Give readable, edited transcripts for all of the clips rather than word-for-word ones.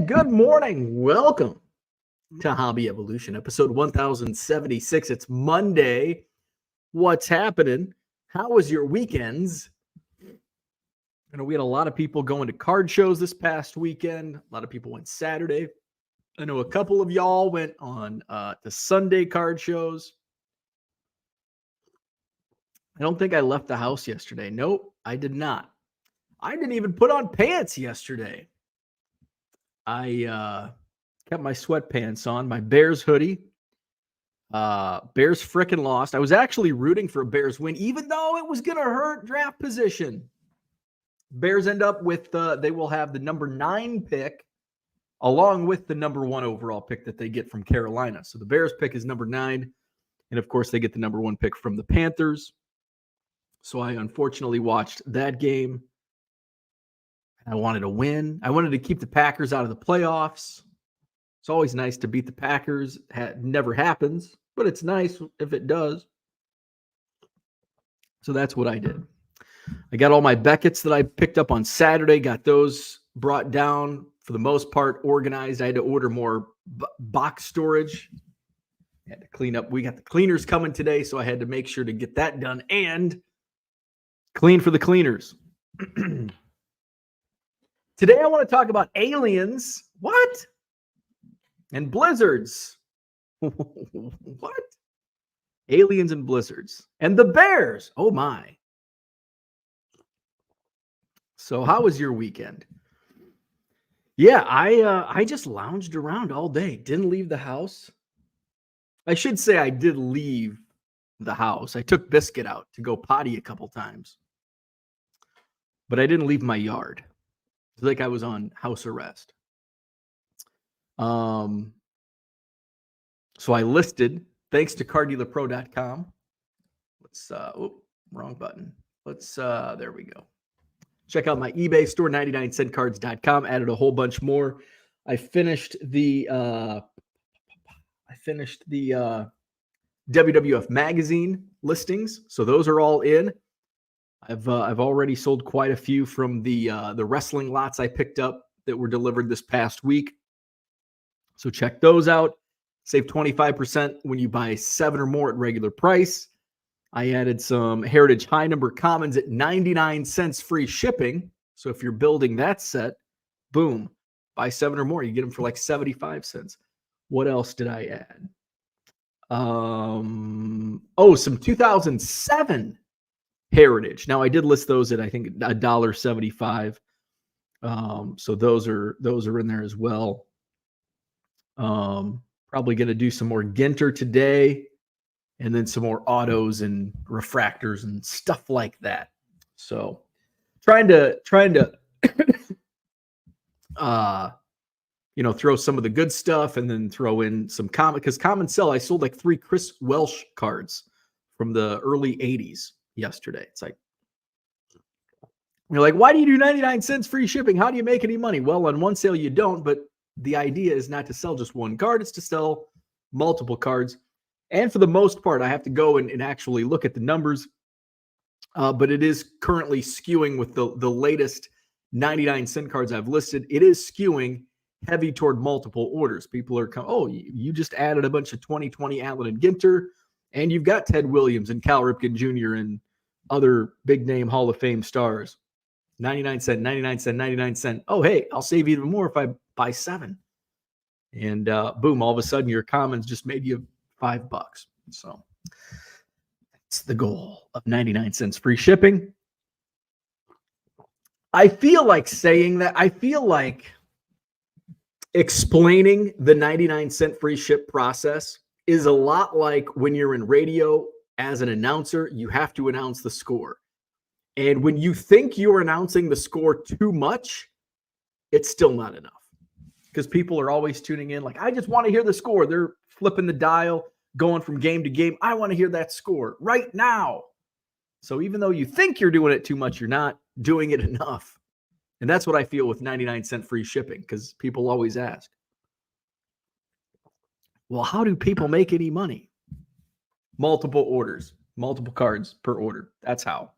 Good morning. Welcome to Hobby Evolution, episode 1076. It's Monday. What's happening? How was your weekends? I know we had a lot of people going to card shows this past weekend. A lot of people went Saturday. I know a couple of y'all went on the Sunday card shows. I don't think I left the house yesterday. Nope, I did not. I didn't even put on pants yesterday. I kept my sweatpants on, my Bears hoodie. Bears frickin' lost. I was actually rooting for a Bears win, even though it was going to hurt draft position. Bears end up with, they will have the number 9 pick, along with the number 1 overall pick that they get from Carolina. So the Bears pick is number 9. And of course, they get the number 1 pick from the Panthers. So I unfortunately watched that game. I wanted to win. I wanted to keep the Packers out of the playoffs. It's always nice to beat the Packers. It never happens, but it's nice if it does. So that's what I did. I got all my Beckett's that I picked up on Saturday, got those brought down for the most part, organized. I had to order more box storage. I had to clean up. We got the cleaners coming today, so I had to make sure to get that done and clean for the cleaners. Today, I want to talk about aliens. What? And blizzards. What? Aliens and blizzards. And the Bears. Oh, my. So how was your weekend? Yeah, I just lounged around all day. Didn't leave the house. I should say I did leave the house. I took Biscuit out to go potty a couple times. But I didn't leave my yard. It's like I was on house arrest. So I listed, thanks to cardealerpro.com. Let's, wrong button. Let's, there we go. Check out my eBay store, 99centcards.com. Added a whole bunch more. I finished the WWF magazine listings. So those are all in. I've already sold quite a few from the wrestling lots I picked up that were delivered this past week. So check those out. Save 25% when you buy 7 or more at regular price. I added some Heritage High Number Commons at 99 cents free shipping. So if you're building that set, boom, buy 7 or more. You get them for like 75 cents. What else did I add? Some 2007 Heritage. Now I did list those at I think $1.75. So those are in there as well. Probably going to do some more Ginter today, and then some more autos and refractors and stuff like that. So trying to throw some of the good stuff and then throw in some common, because common sell. I sold like 3 Chris Welsh cards from the early 80s yesterday. It's like, you're like, why do you do 99 cents free shipping? How do you make any money? Well, on one sale you don't, but the idea is not to sell just one card. It's to sell multiple cards. And for the most part, I have to go and actually look at the numbers. But it is currently skewing with the latest 99 cent cards I've listed. It is skewing heavy toward multiple orders. People are you just added a bunch of 2020 Allen and Ginter, and you've got Ted Williams and Cal Ripken Jr. and other big name Hall of Fame stars. 99 cent, 99 cent, 99 cent. Oh, hey, I'll save even more if I buy 7. And boom, all of a sudden your commons just made you $5. So that's the goal of 99 cents free shipping. I feel like saying that. I feel like explaining the 99 cent free ship process is a lot like when you're in radio as an announcer, you have to announce the score. And when you think you're announcing the score too much, it's still not enough. Because people are always tuning in like, I just want to hear the score. They're flipping the dial, going from game to game. I want to hear that score right now. So even though you think you're doing it too much, you're not doing it enough. And that's what I feel with 99 cent free shipping, because people always ask, well, how do people make any money? Multiple orders, multiple cards per order. That's how.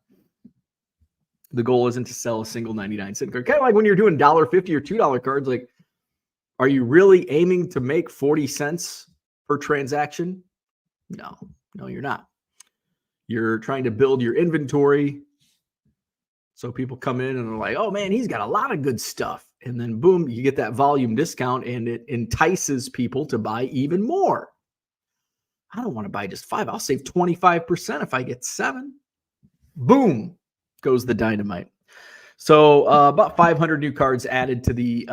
The goal isn't to sell a single 99 cent card. Kind of like when you're doing $1.50 or $2 cards, like Are you really aiming to make 40 cents per transaction? No, you're not. You're trying to build your inventory. So people come in and are like, oh man, he's got a lot of good stuff. And then boom, you get that volume discount and it entices people to buy even more. I don't want to buy just 5. I'll save 25% if I get 7. Boom, goes the dynamite. So about 500 new cards added to the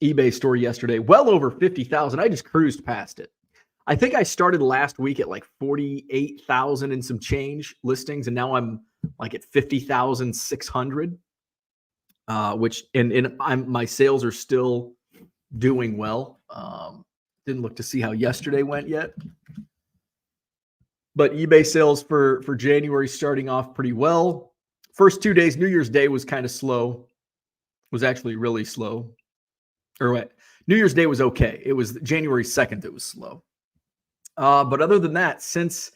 eBay store yesterday. Well over 50,000. I just cruised past it. I think I started last week at like 48,000 and some change listings, and now I'm like at 50,600. Which my sales are still doing well. Didn't look to see how yesterday went yet, but eBay sales for January starting off pretty well. First 2 days, New Year's Day was kind of slow. Was actually really slow. Or what? New Year's Day was okay. It was January 2nd that was slow. But other than that, since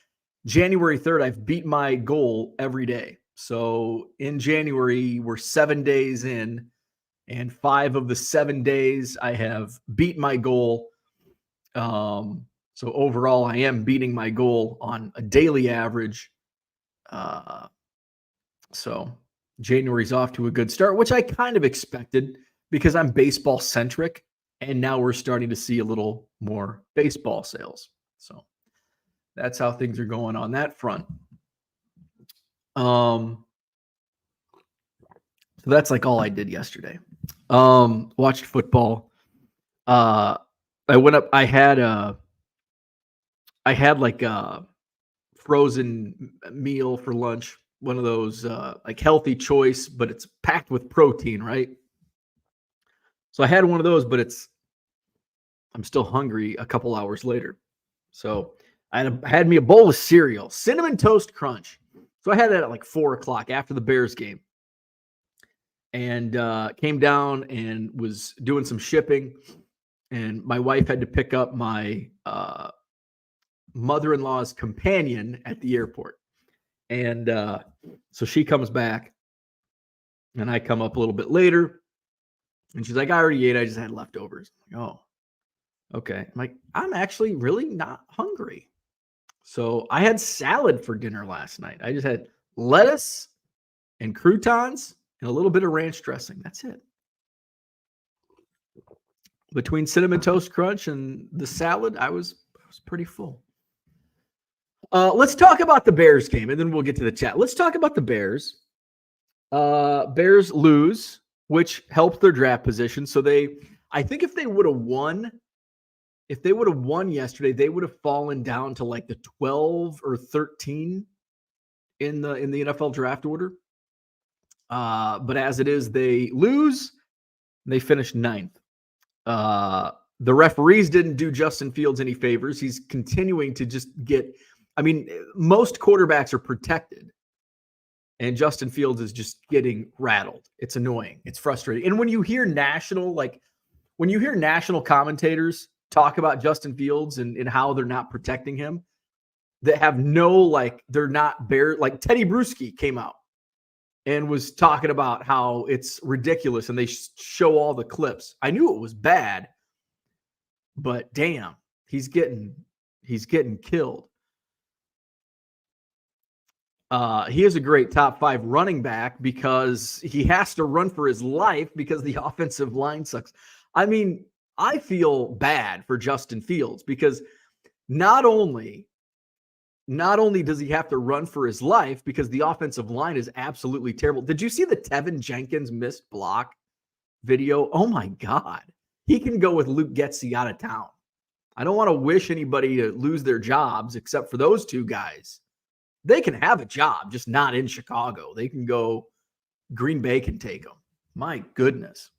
January 3rd, I've beat my goal every day. So in January, we're 7 days in, and 5 of the 7 days I have beat my goal. So overall, I am beating my goal on a daily average. So January's off to a good start, which I kind of expected because I'm baseball centric, and now we're starting to see a little more baseball sales. So that's how things are going on that front. So that's like all I did yesterday. Watched football. I went up. I had like a frozen meal for lunch. One of those like Healthy Choice, but it's packed with protein, right? So I had one of those, but I'm still hungry a couple hours later. So I had me a bowl of cereal, Cinnamon Toast Crunch. So I had that at like 4:00 after the Bears game, and came down and was doing some shipping. And my wife had to pick up my mother-in-law's companion at the airport. And so she comes back, and I come up a little bit later, and she's like, I already ate. I just had leftovers. I'm like, oh, okay. I'm like, I'm actually really not hungry. So I had salad for dinner last night. I just had lettuce and croutons and a little bit of ranch dressing. That's it. Between Cinnamon Toast Crunch and the salad, I was pretty full. Let's talk about the Bears game, and then we'll get to the chat. Let's talk about the Bears. Bears lose, which helped their draft position. So I think if they would have won yesterday, they would have fallen down to like the 12 or 13 in the NFL draft order. But as it is, they lose. They finished 9th. The referees didn't do Justin Fields any favors. He's continuing to just get, most quarterbacks are protected, and Justin Fields is just getting rattled. It's annoying. It's frustrating. And when you hear national commentators talk about Justin Fields and how they're not protecting him, that have they're not bare. Like Teddy Bruschi came out and was talking about how it's ridiculous, and they show all the clips. I knew it was bad, but damn, he's getting killed. He is a great top 5 running back because he has to run for his life because the offensive line sucks. I feel bad for Justin Fields because not only does he have to run for his life because the offensive line is absolutely terrible. Did you see the Tevin Jenkins missed block video? Oh my God. He can go with Luke Getsy out of town. I don't want to wish anybody to lose their jobs except for those two guys. They can have a job, just not in Chicago. They can go, Green Bay can take them. My goodness.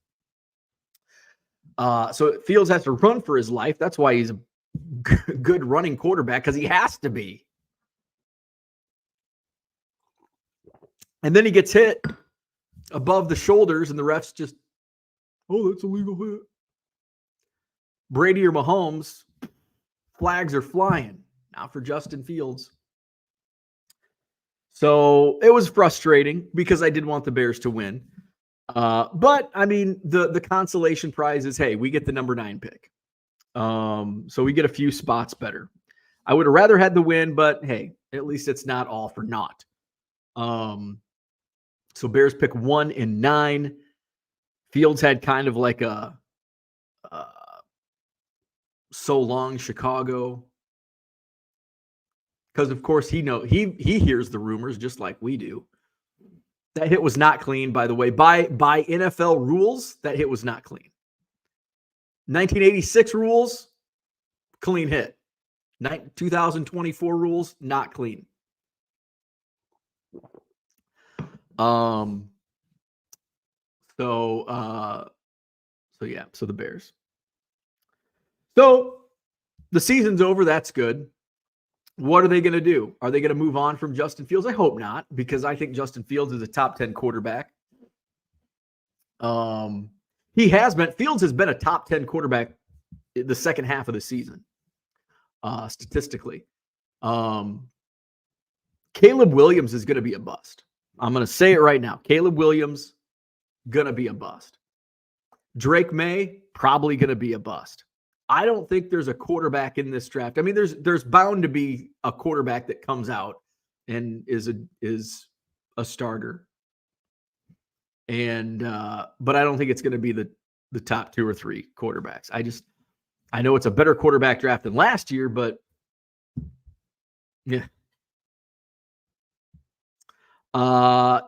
So Fields has to run for his life. That's why he's a good running quarterback, because he has to be. And then he gets hit above the shoulders, and the refs just, oh, that's a legal hit. Brady or Mahomes, flags are flying. Not for Justin Fields. So it was frustrating because I did want the Bears to win. But I mean, the consolation prize is, hey, we get the number 9 pick. So we get a few spots better. I would have rather had the win, but hey, at least it's not all for naught. So Bears pick 1 and 9. Fields had kind of like a so long Chicago, because of course he hears the rumors just like we do. That hit was not clean, by the way. By NFL rules, that hit was not clean. 1986 rules, clean hit. 2024 rules, not clean. So the Bears. So the season's over. That's good. What are they going to do? Are they going to move on from Justin Fields? I hope not, because I think Justin Fields is a top 10 quarterback. Fields has been a top 10 quarterback the second half of the season, statistically. Caleb Williams is going to be a bust. I'm going to say it right now. Caleb Williams, going to be a bust. Drake May, probably going to be a bust. I don't think there's a quarterback in this draft. I mean, there's bound to be a quarterback that comes out and is a starter. And but I don't think it's going to be the top 2 or 3 quarterbacks. I know it's a better quarterback draft than last year, but yeah.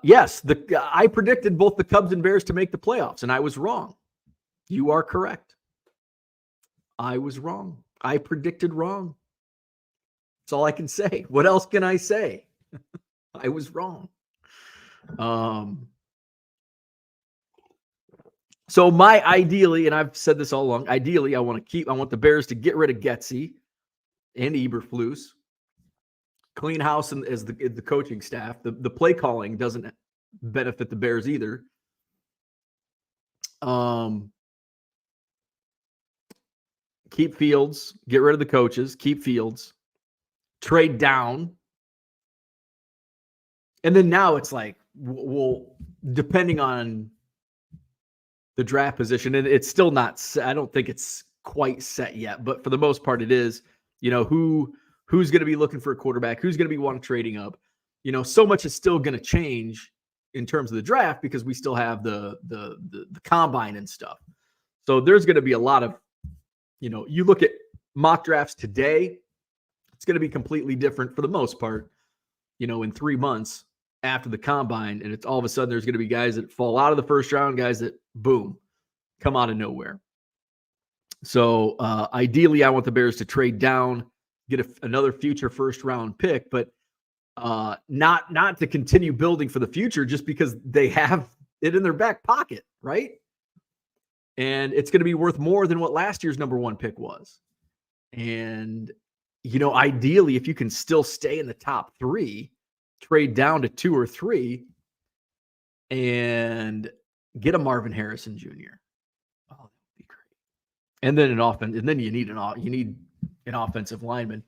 Yes, I predicted both the Cubs and Bears to make the playoffs, and I was wrong. You are correct. I was wrong. I predicted wrong. That's all I can say. What else can I say? I was wrong. So ideally, and I've said this all along, ideally I want the Bears to get rid of Getsy and Eberflus. Clean house as the coaching staff. The play calling doesn't benefit the Bears either. Keep Fields, get rid of the coaches, keep Fields, trade down. And then now it's like, well, depending on the draft position, and it's still not set. I don't think it's quite set yet, but for the most part it is, who's going to be looking for a quarterback, who's going to be wanting trading up. So much is still going to change in terms of the draft because we still have the combine and stuff. So there's going to be a lot of, you look at mock drafts today, it's going to be completely different for the most part, in 3 months after the combine. And it's all of a sudden there's going to be guys that fall out of the first round, guys that boom, come out of nowhere. So ideally I want the Bears to trade down, get another future first round pick, but not to continue building for the future just because they have it in their back pocket, right? And it's going to be worth more than what last year's number 1 pick was. And, ideally, if you can still stay in the top 3, trade down to 2 or 3 and get a Marvin Harrison Jr. Oh, that'd be great. And then you need an offensive lineman.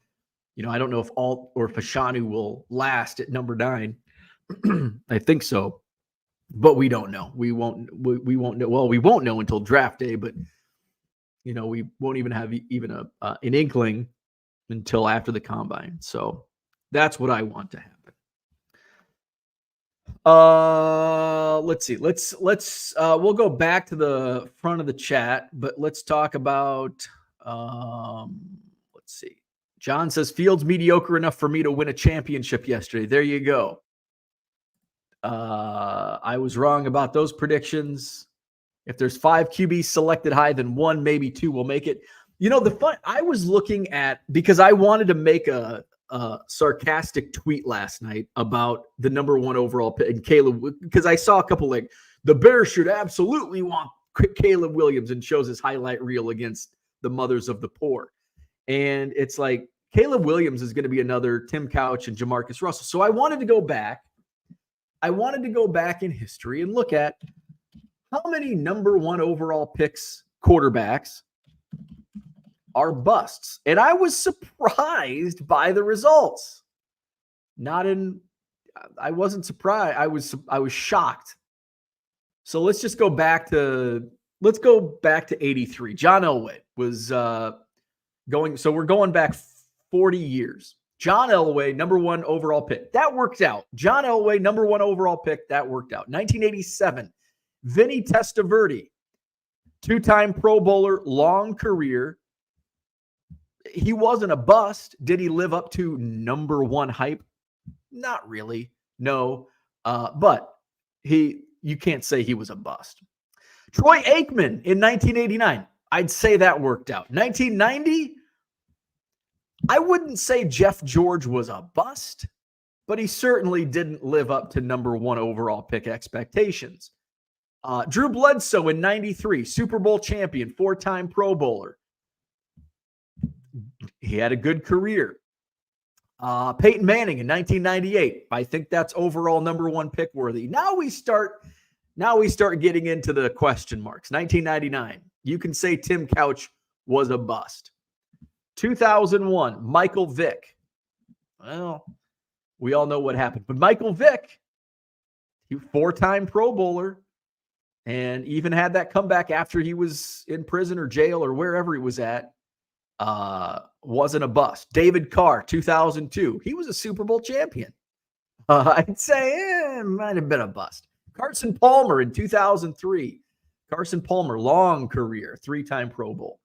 I don't know if Alt or Fashanu will last at number 9. I think so. But we don't know. We won't know. Well, we won't know until draft day, but we won't even have an inkling until after the combine. So that's what I want to happen. Let's see. We'll go back to the front of the chat, but let's talk about let's see. John says Fields mediocre enough for me to win a championship yesterday. There you go. I was wrong about those predictions. If there's 5 QBs selected high, then 1, maybe 2 will make it. I was looking at, because I wanted to make a sarcastic tweet last night about the number 1 overall pick and Caleb, because I saw a couple like the Bears should absolutely want Caleb Williams and shows his highlight reel against the mothers of the poor. And it's like Caleb Williams is going to be another Tim Couch and Jamarcus Russell. So I wanted to go back in history and look at how many number 1 overall picks quarterbacks are busts. And I was surprised by the results. I wasn't surprised. I was shocked So let's just go back to 83. John Elway was going. So we're going back 40 years. John Elway, number 1 overall pick. That worked out. John Elway, number 1 overall pick. That worked out. 1987, Vinny Testaverde, 2-time Pro Bowler, long career. He wasn't a bust. Did he live up to number 1 hype? Not really. No. But you can't say he was a bust. Troy Aikman in 1989. I'd say that worked out. 1990, I wouldn't say Jeff George was a bust, but he certainly didn't live up to number 1 overall pick expectations. Drew Bledsoe in 93, Super Bowl champion, 4-time Pro Bowler. He had a good career. Peyton Manning in 1998. I think that's overall number 1 pick worthy. Now we start getting into the question marks. 1999. You can say Tim Couch was a bust. 2001, Michael Vick. Well, we all know what happened. But Michael Vick, he 4-time Pro Bowler, and even had that comeback after he was in prison or jail or wherever he was at. Wasn't a bust. David Carr, 2002. He was a Super Bowl champion. I'd say it might have been a bust. Carson Palmer in 2003. Carson Palmer, long career, 3-time Pro Bowl.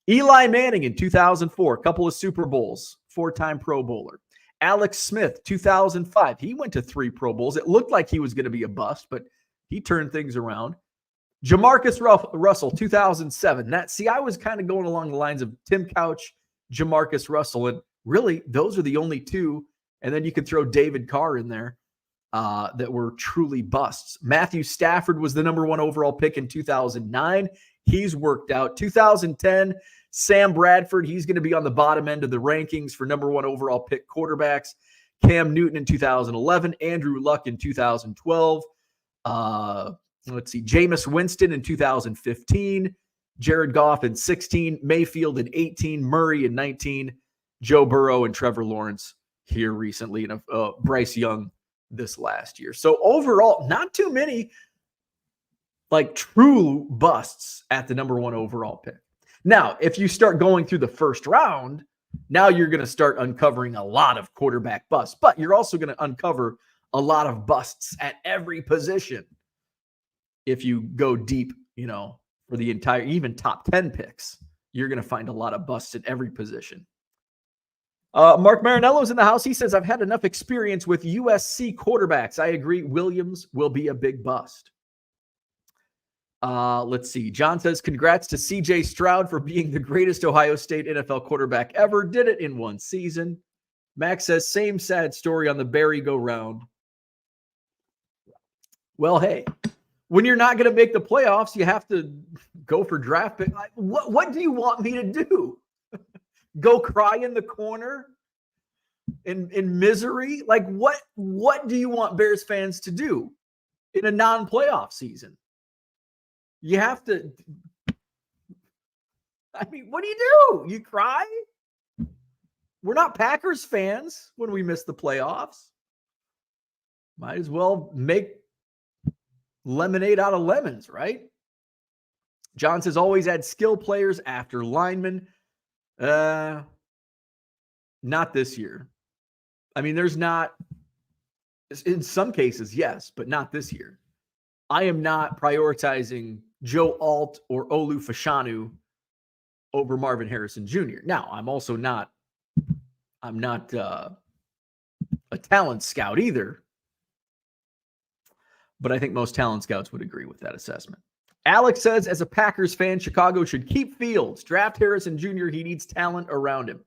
Eli Manning in 2004, a couple of Super Bowls, 4-time Pro Bowler. Alex Smith, 2005. He went to 3 Pro Bowls. It looked like he was going to be a bust, but he turned things around. Jamarcus Russell, 2007. I was kind of going along the lines of Tim Couch, Jamarcus Russell, and really, those are the only 2. And then you could throw David Carr in there that were truly busts. Matthew Stafford was the number 1 overall pick in 2009. He's worked out. 2010, Sam Bradford, he's going to be on the bottom end of the rankings for number 1 overall pick quarterbacks. Cam Newton in 2011, Andrew Luck in 2012. Let's see, Jameis Winston in 2015, Jared Goff in 16, Mayfield in 18, Murray in 19, Joe Burrow and Trevor Lawrence here recently, and Bryce Young this last year. So overall, not too many like true busts at the number 1 overall pick. Now, if you start going through the first round, now you're going to start uncovering a lot of quarterback busts, but you're also going to uncover a lot of busts at every position. If you go deep, for the entire, even top 10 picks, you're going to find a lot of busts at every position. Mark Marinello's in the house. He says, I've had enough experience with USC quarterbacks. I agree. Williams will be a big bust. Let's see. John says, congrats to CJ Stroud for being the greatest Ohio State NFL quarterback ever. Did it in 1 season. Max says, same sad story on the Barry go round. Well, hey, when you're not going to make the playoffs, you have to go for draft pick. What do you want me to do? Go cry in the corner in misery? Like what do you want Bears fans to do in a non-playoff season? You have to, what do you do? You cry? We're not Packers fans when we miss the playoffs. Might as well make lemonade out of lemons, right? John says, always add skill players after linemen. Not this year. There's not, in some cases, yes, but not this year. I am not prioritizing Joe Alt or Olu Fashanu over Marvin Harrison Jr. Now, I'm not a talent scout either, but I think most talent scouts would agree with that assessment. Alex says, as a Packers fan, Chicago should keep Fields. Draft Harrison Jr. He needs talent around him.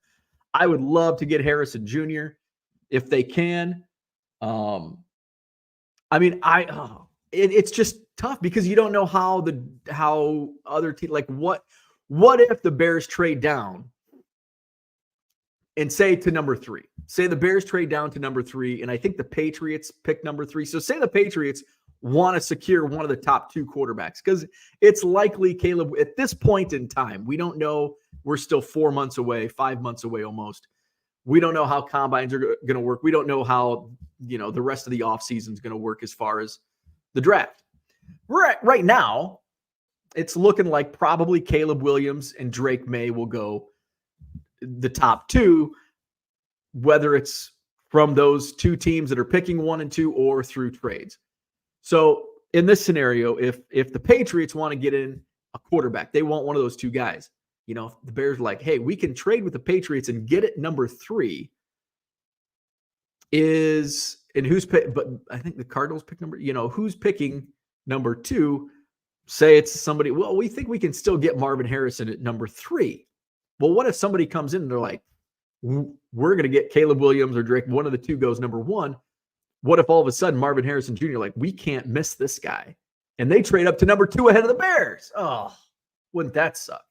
I would love to get Harrison Jr. if they can. It's just tough because you don't know how other teams, like what if the Bears trade down and say to number 3, say the Bears trade down to number 3, and I think the Patriots pick number 3. So say the Patriots want to secure one of the top 2 quarterbacks because it's likely Caleb at this point in time. We don't know. We're still 4 months away, 5 months away almost. We don't know how combines are going to work. We don't know how, the rest of the offseason is going to work as far as the draft. Right now, it's looking like probably Caleb Williams and Drake May will go the top two, whether it's from those two teams that are picking 1 and 2 or through trades. So in this scenario, if the Patriots want to get in a quarterback, they want one of those two guys. You know, the Bears are like, hey, we can trade with the Patriots and get it number 3. And who's pick? But I think the Cardinals pick number. You know, who's picking number 2? Say it's somebody. Well, we think we can still get Marvin Harrison at number 3. Well, what if somebody comes in and they're like, we're going to get Caleb Williams or Drake. One of the two goes number 1. What if all of a sudden Marvin Harrison Jr. like, we can't miss this guy, and they trade up to number 2 ahead of the Bears? Oh, wouldn't that suck?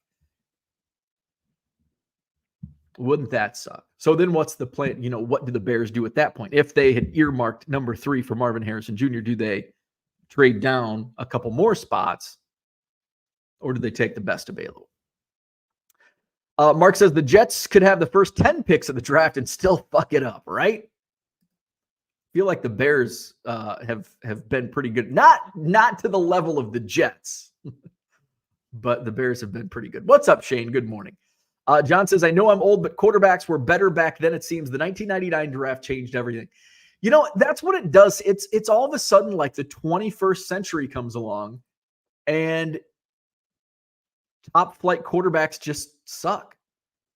Wouldn't that suck? So then what's the plan? You know, what do the Bears do at that point? If they had earmarked number 3 for Marvin Harrison Jr., do they trade down a couple more spots, or do they take the best available? Mark says the Jets could have the first 10 picks of the draft and still fuck it up, right? I feel like the Bears have been pretty good. Not to the level of the Jets, but the Bears have been pretty good. What's up, Shane? Good morning. John says, I know I'm old, but quarterbacks were better back then. It seems the 1999 draft changed everything. You know, that's what it does. It's all of a sudden like the 21st century comes along and top flight quarterbacks just suck.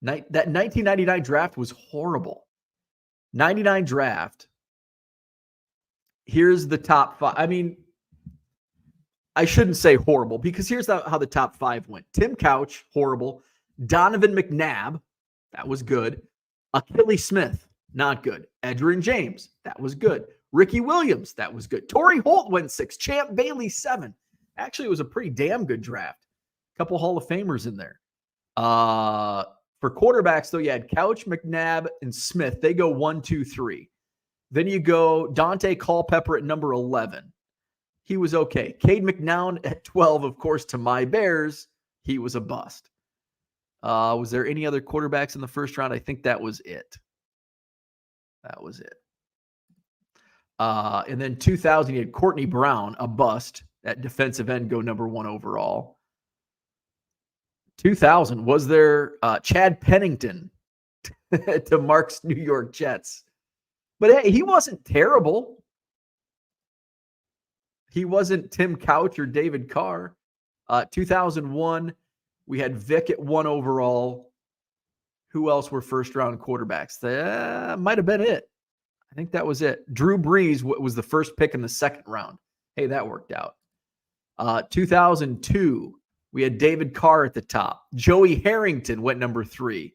That 1999 draft was horrible. 99 draft. Here's the top 5. I mean, I shouldn't say horrible because here's how the top 5 went. Tim Couch, horrible. Donovan McNabb, that was good. Achilles Smith, not good. Edgerrin James, that was good. Ricky Williams, that was good. Torrey Holt went 6. Champ Bailey 7. Actually, it was a pretty damn good draft. A couple Hall of Famers in there. For quarterbacks, though, you had Couch, McNabb, and Smith. They go 1, 2, 3. Then you go Dante Culpepper at number 11. He was okay. Cade McNown at 12, of course, to my Bears. He was a bust. Was there any other quarterbacks in the first round? I think that was it. That was it. And then 2000, you had Courtney Brown, a bust at defensive end, go number 1 overall. 2000, was there Chad Pennington to Mark's New York Jets? But hey, he wasn't terrible. He wasn't Tim Couch or David Carr. 2001, we had Vic at 1 overall. Who else were first-round quarterbacks? That might have been it. I think that was it. Drew Brees was the first pick in the second round. Hey, that worked out. 2002, we had David Carr at the top. Joey Harrington went number 3.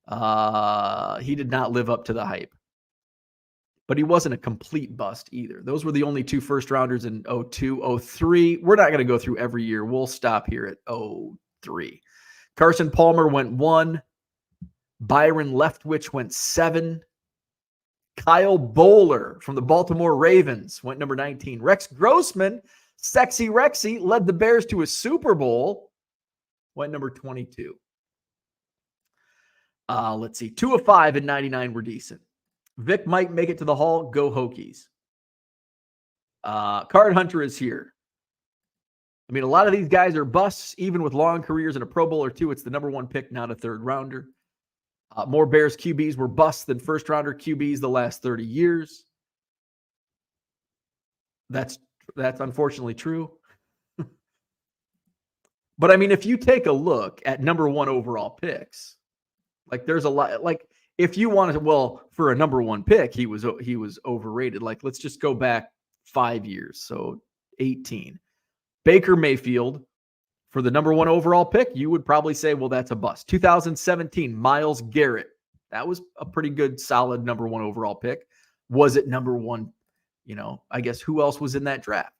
He did not live up to the hype. But he wasn't a complete bust either. Those were the only 2 first-rounders in 02, 03. We're not going to go through every year. We'll stop here at 03. Carson Palmer went 1. Byron Leftwich went 7. Kyle Bowler from the Baltimore Ravens went number 19. Rex Grossman, Sexy Rexy, led the Bears to a Super Bowl, went number 22. Let's see. 2 of 5 in 99 were decent. Vic might make it to the Hall. Go Hokies. Card Hunter is here. I mean, a lot of these guys are busts, even with long careers in a Pro Bowl or 2. It's the number 1 pick, not a third rounder. More Bears QBs were busts than first rounder QBs the last 30 years. That's unfortunately true. But I mean, if you take a look at number 1 overall picks, like there's a lot, like if you wanted to, well, for a number 1 pick, he was overrated. Like, let's just go back 5 years. So 18. Baker Mayfield, for the number 1 overall pick, you would probably say, well, that's a bust. 2017, Myles Garrett. That was a pretty good, solid number 1 overall pick. Was it number 1? You know, I guess who else was in that draft?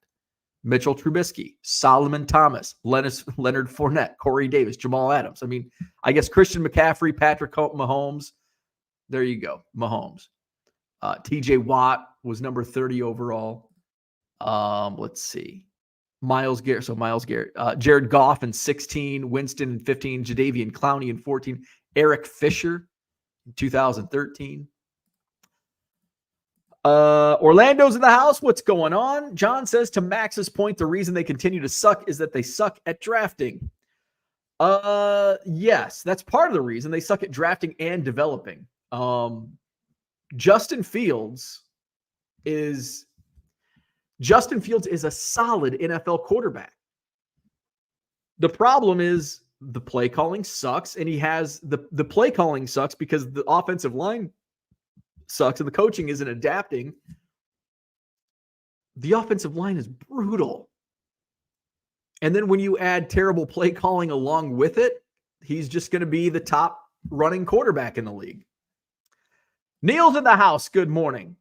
Mitchell Trubisky, Solomon Thomas, Leonard Fournette, Corey Davis, Jamal Adams. I mean, I guess Christian McCaffrey, Patrick Mahomes. There you go, Mahomes. TJ Watt was number 30 overall. Let's see. Myles Garrett. Jared Goff in 16, Winston in 15, Jadeveon Clowney in 14, Eric Fisher in 2013. Orlando's in the house. What's going on? John says, to Max's point, the reason they continue to suck is that they suck at drafting. Yes, that's part of the reason they suck at drafting and developing. Justin Fields is a solid NFL quarterback. The problem is the play calling sucks, and the play calling sucks because the offensive line sucks and the coaching isn't adapting. The offensive line is brutal. And then when you add terrible play calling along with it, he's just going to be the top running quarterback in the league. Neil's in the house. Good morning.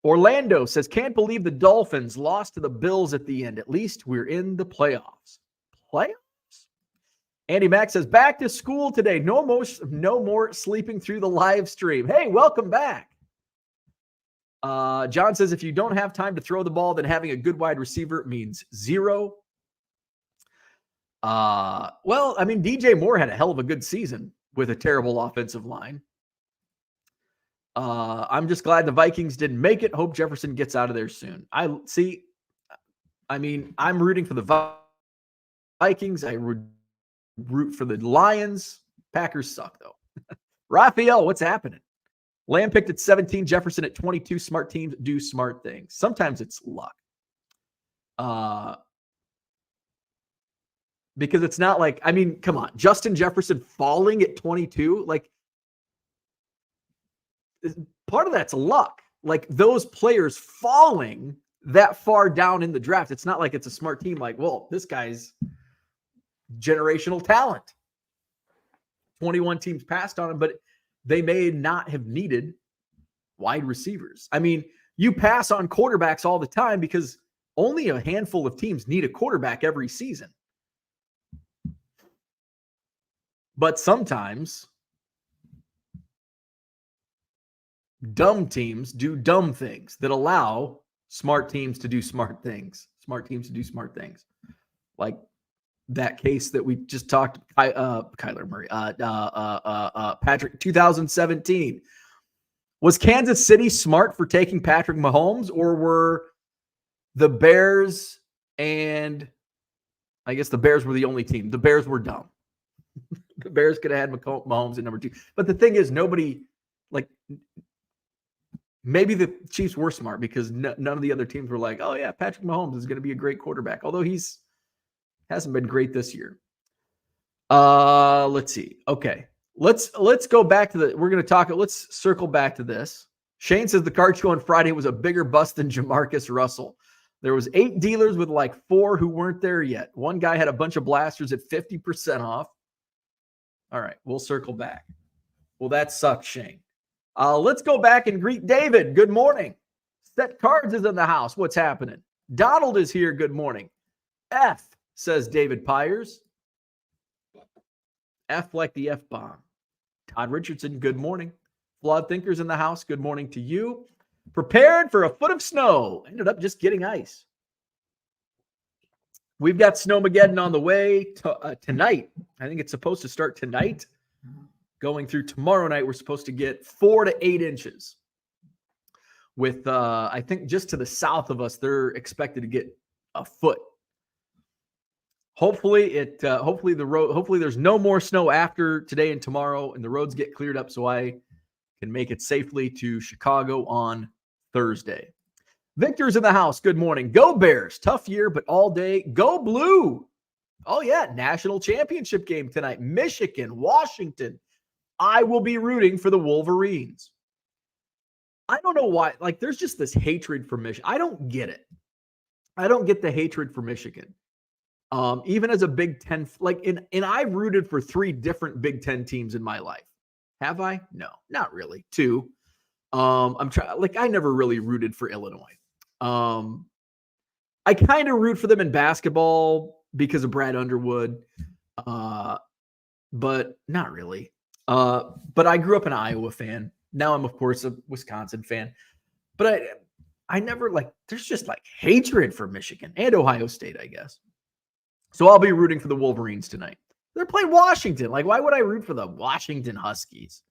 Orlando says, can't believe the Dolphins lost to the Bills at the end. At least we're in the playoffs. Playoffs? Andy Mack says, back to school today. No more sleeping through the live stream. Hey, welcome back. John says, if you don't have time to throw the ball, then having a good wide receiver means zero. Well, I mean, DJ Moore had a hell of a good season with a terrible offensive line. I'm just glad the Vikings didn't make it. Hope Jefferson gets out of there soon. I'm rooting for the Vikings. I root for the Lions. Packers suck, though. Raphael, what's happening? Lamb picked at 17, Jefferson at 22. Smart teams do smart things. Sometimes it's luck. Because it's not like, I mean, come on. Justin Jefferson falling at 22, like, part of that's luck. Like, those players falling that far down in the draft, it's not like it's a smart team like, well, this guy's generational talent. 21 teams passed on him, but they may not have needed wide receivers. I mean, you pass on quarterbacks all the time because only a handful of teams need a quarterback every season. But sometimes dumb teams do dumb things that allow smart teams to do smart things. Smart teams to do smart things. Like that case that we just talked, Kyler Murray, Patrick, 2017. Was Kansas City smart for taking Patrick Mahomes, or were the Bears, and I guess the Bears were the only team. The Bears were dumb. The Bears could have had Mahomes at number 2. But the thing is, nobody, like, maybe the Chiefs were smart because none of the other teams were like, oh, yeah, Patrick Mahomes is going to be a great quarterback, although hasn't been great this year. Let's see. Okay. Let's go back to let's circle back to this. Shane says the card show on Friday was a bigger bust than Jamarcus Russell. There was 8 dealers with like 4 who weren't there yet. One guy had a bunch of blasters at 50% off. All right. We'll circle back. Well, that sucks, Shane. Let's go back and greet David. Good morning. Set Cards is in the house. What's happening? Donald is here. Good morning. F, says David Pyers. F like the F-bomb. Todd Richardson, good morning. Flawed Thinkers in the house, good morning to you. Prepared for a foot of snow. Ended up just getting ice. We've got Snowmageddon on the way tonight. I think it's supposed to start tonight. Going through tomorrow night, we're supposed to get 4 to 8 inches. With, I think just to the south of us, they're expected to get a foot. Hopefully there's no more snow after today and tomorrow, and the roads get cleared up so I can make it safely to Chicago on Thursday. Victor's in the house. Good morning. Go Bears. Tough year, but all day. Go Blue. Oh, yeah. National championship game tonight. Michigan, Washington. I will be rooting for the Wolverines. I don't know why. Like, there's just this hatred for Michigan. I don't get it. I don't get the hatred for Michigan. Even as a Big Ten, and I've rooted for 3 different Big Ten teams in my life. Have I? No, not really. 2. I'm trying. Like, I never really rooted for Illinois. I kind of root for them in basketball because of Brad Underwood, but not really. But I grew up an Iowa fan. Now I'm, of course, a Wisconsin fan. But I never, like, there's just like hatred for Michigan and Ohio State, I guess. So I'll be rooting for the Wolverines tonight. They're playing Washington. Like, why would I root for the Washington Huskies?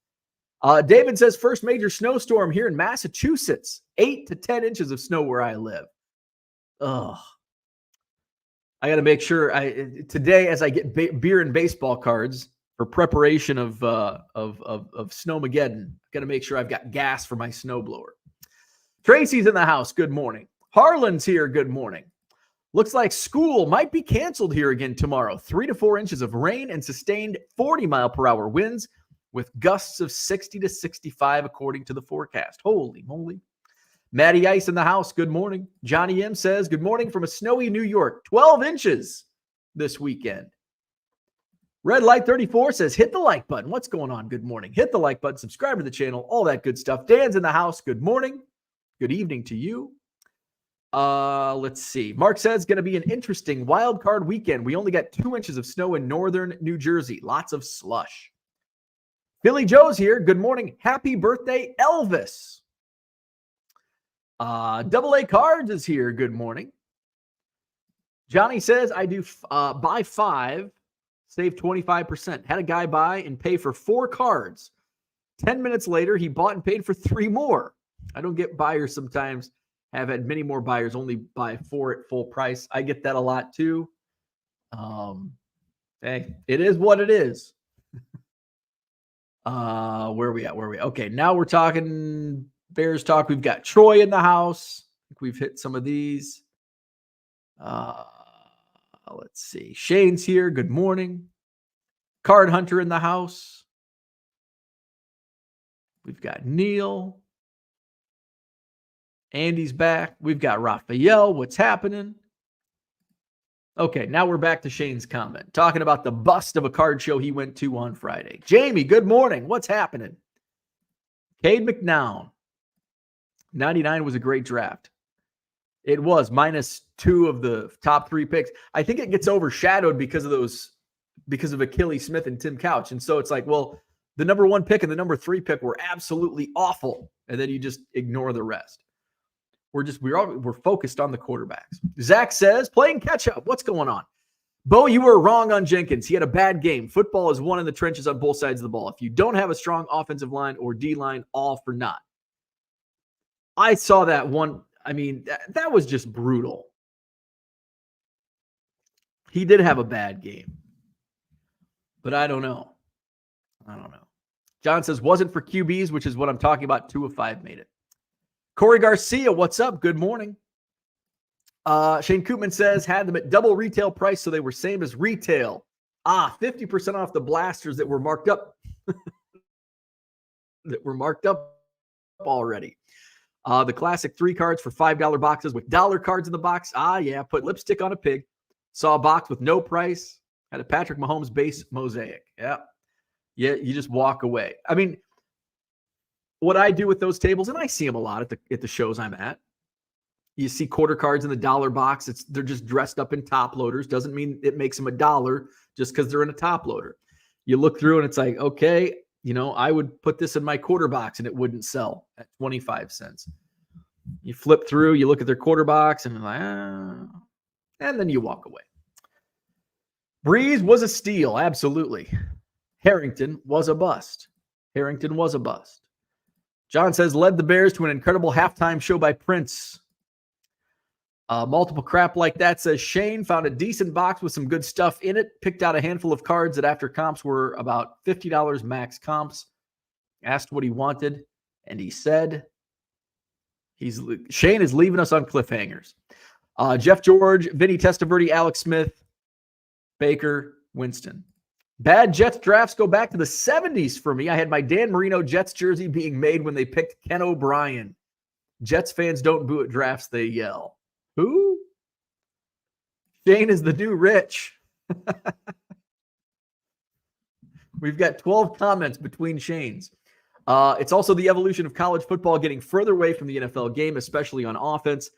David says first major snowstorm here in Massachusetts. 8 to 10 inches of snow where I live. Ugh. I got to make sure today, as I get beer and baseball cards for preparation of Snowmageddon, got to make sure I've got gas for my snowblower. Tracy's in the house. Good morning. Harlan's here. Good morning. Looks like school might be canceled here again tomorrow. 3 to 4 inches of rain and sustained 40-mile-per-hour winds with gusts of 60 to 65 according to the forecast. Holy moly. Matty Ice in the house. Good morning. Johnny M says, good morning from a snowy New York. 12 inches this weekend. Red Light 34 says, hit the like button. What's going on? Good morning. Hit the like button. Subscribe to the channel. All that good stuff. Dan's in the house. Good morning. Good evening to you. Let's see. Mark says, going to be an interesting wild card weekend. We only got 2 inches of snow in northern New Jersey. Lots of slush. Billy Joe's here. Good morning. Happy birthday, Elvis. Double A Cards is here. Good morning. Johnny says, I do buy 5, save 25%. Had a guy buy and pay for 4 cards. 10 minutes later, he bought and paid for 3 more. I don't get buyers sometimes. Have had many more buyers only buy 4 at full price. I get that a lot too. Hey, it is what it is. Where are we at? Okay, now we're talking Bears talk. We've got Troy in the house. I think we've hit some of these. Let's see. Shane's here. Good morning. Card Hunter in the house. We've got Neil. Andy's back. We've got Raphael. What's happening? Okay, now we're back to Shane's comment. Talking about the bust of a card show he went to on Friday. Jamie, good morning. What's happening? Cade McNown. 99 was a great draft. It was -2 of the top 3 picks. I think it gets overshadowed because of Achilles Smith and Tim Couch. And so it's like, well, the number 1 pick and the number 3 pick were absolutely awful. And then you just ignore the rest. We're focused on the quarterbacks. Zach says, playing catch up. What's going on? Bo, you were wrong on Jenkins. He had a bad game. Football is won in the trenches on both sides of the ball. If you don't have a strong offensive line or D line, all for naught. I saw that one. I mean, that was just brutal. He did have a bad game. But I don't know. John says, wasn't for QBs, which is what I'm talking about. 2 of 5 made it. Corey Garcia, what's up? Good morning. Shane Koopman says, had them at double retail price, so they were same as retail. 50% off the blasters that were marked up. Already. The classic 3 cards for $5 boxes with dollar cards in the box. Yeah, put lipstick on a pig. Saw a box with no price. Had a Patrick Mahomes base mosaic. Yeah, you just walk away. I mean, what I do with those tables, and I see them a lot at the shows I'm at. You see quarter cards in the dollar box. They're just dressed up in top loaders. Doesn't mean it makes them $1 just because they're in a top loader. You look through and it's like, okay, I would put this in my quarter box and it wouldn't sell at 25 cents. You flip through, you look at their quarter box and you're like, and then you walk away. Breeze was a steal, absolutely. Harrington was a bust. John says, led the Bears to an incredible halftime show by Prince. Multiple crap like that, says Shane. Found a decent box with some good stuff in it. Picked out a handful of cards that after comps were about $50 max comps. Asked what he wanted, and he said, Shane is leaving us on cliffhangers. Jeff George, Vinny Testaverde, Alex Smith, Baker, Winston. Bad Jets drafts go back to the 70s for me. I had my Dan Marino Jets jersey being made when they picked Ken O'Brien. Jets fans don't boo at drafts, they yell. Who? Shane is the new Rich. We've got 12 comments between Shanes. It's also the evolution of college football getting further away from the NFL game, especially on offense.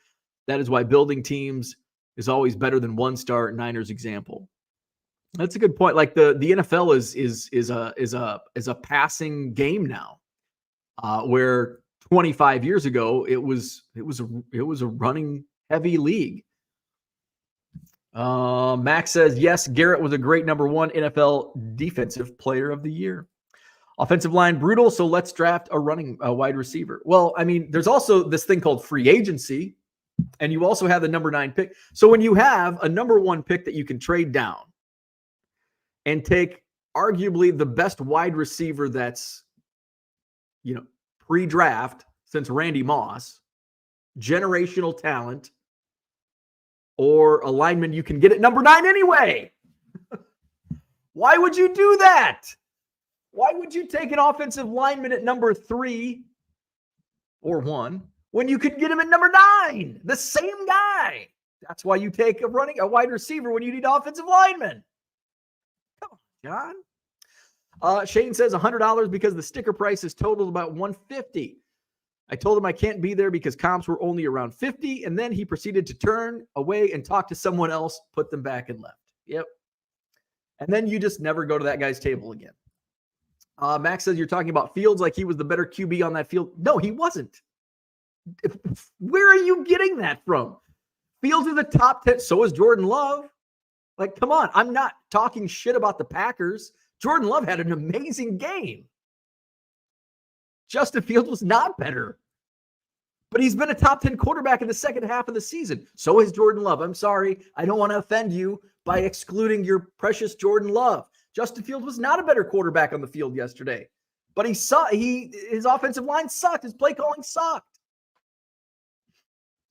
That is why building teams is always better than one-star Niners example. That's a good point. Like the NFL is a passing game now, where 25 years ago it was a running heavy league. Max says yes, Garrett was a great number 1 NFL defensive player of the year. Offensive line brutal, so let's draft a wide receiver. Well, I mean, there's also this thing called free agency, and you also have the number 9 pick. So when you have a number 1 pick that you can trade down and take arguably the best wide receiver that's, pre-draft since Randy Moss, generational talent, or a lineman you can get at number 9 anyway. Why would you do that? Why would you take an offensive lineman at number 3 or 1 when you could get him at number 9? The same guy. That's why you take a wide receiver when you need offensive linemen. Come on, John. Shane says $100 because the sticker price is totaled about $150. I told him I can't be there because comps were only around 50, and then he proceeded to turn away and talk to someone else, put them back, and left. Yep. And then you just never go to that guy's table again. Max says you're talking about Fields like he was the better QB on that field. No, he wasn't. Where are you getting that from? Fields is the top 10. So is Jordan Love. Like, come on. I'm not talking shit about the Packers. Jordan Love had an amazing game. Justin Fields was not better. But he's been a top 10 quarterback in the second half of the season. So is Jordan Love. I'm sorry. I don't want to offend you by excluding your precious Jordan Love. Justin Fields was not a better quarterback on the field yesterday. But his offensive line sucked. His play calling sucked.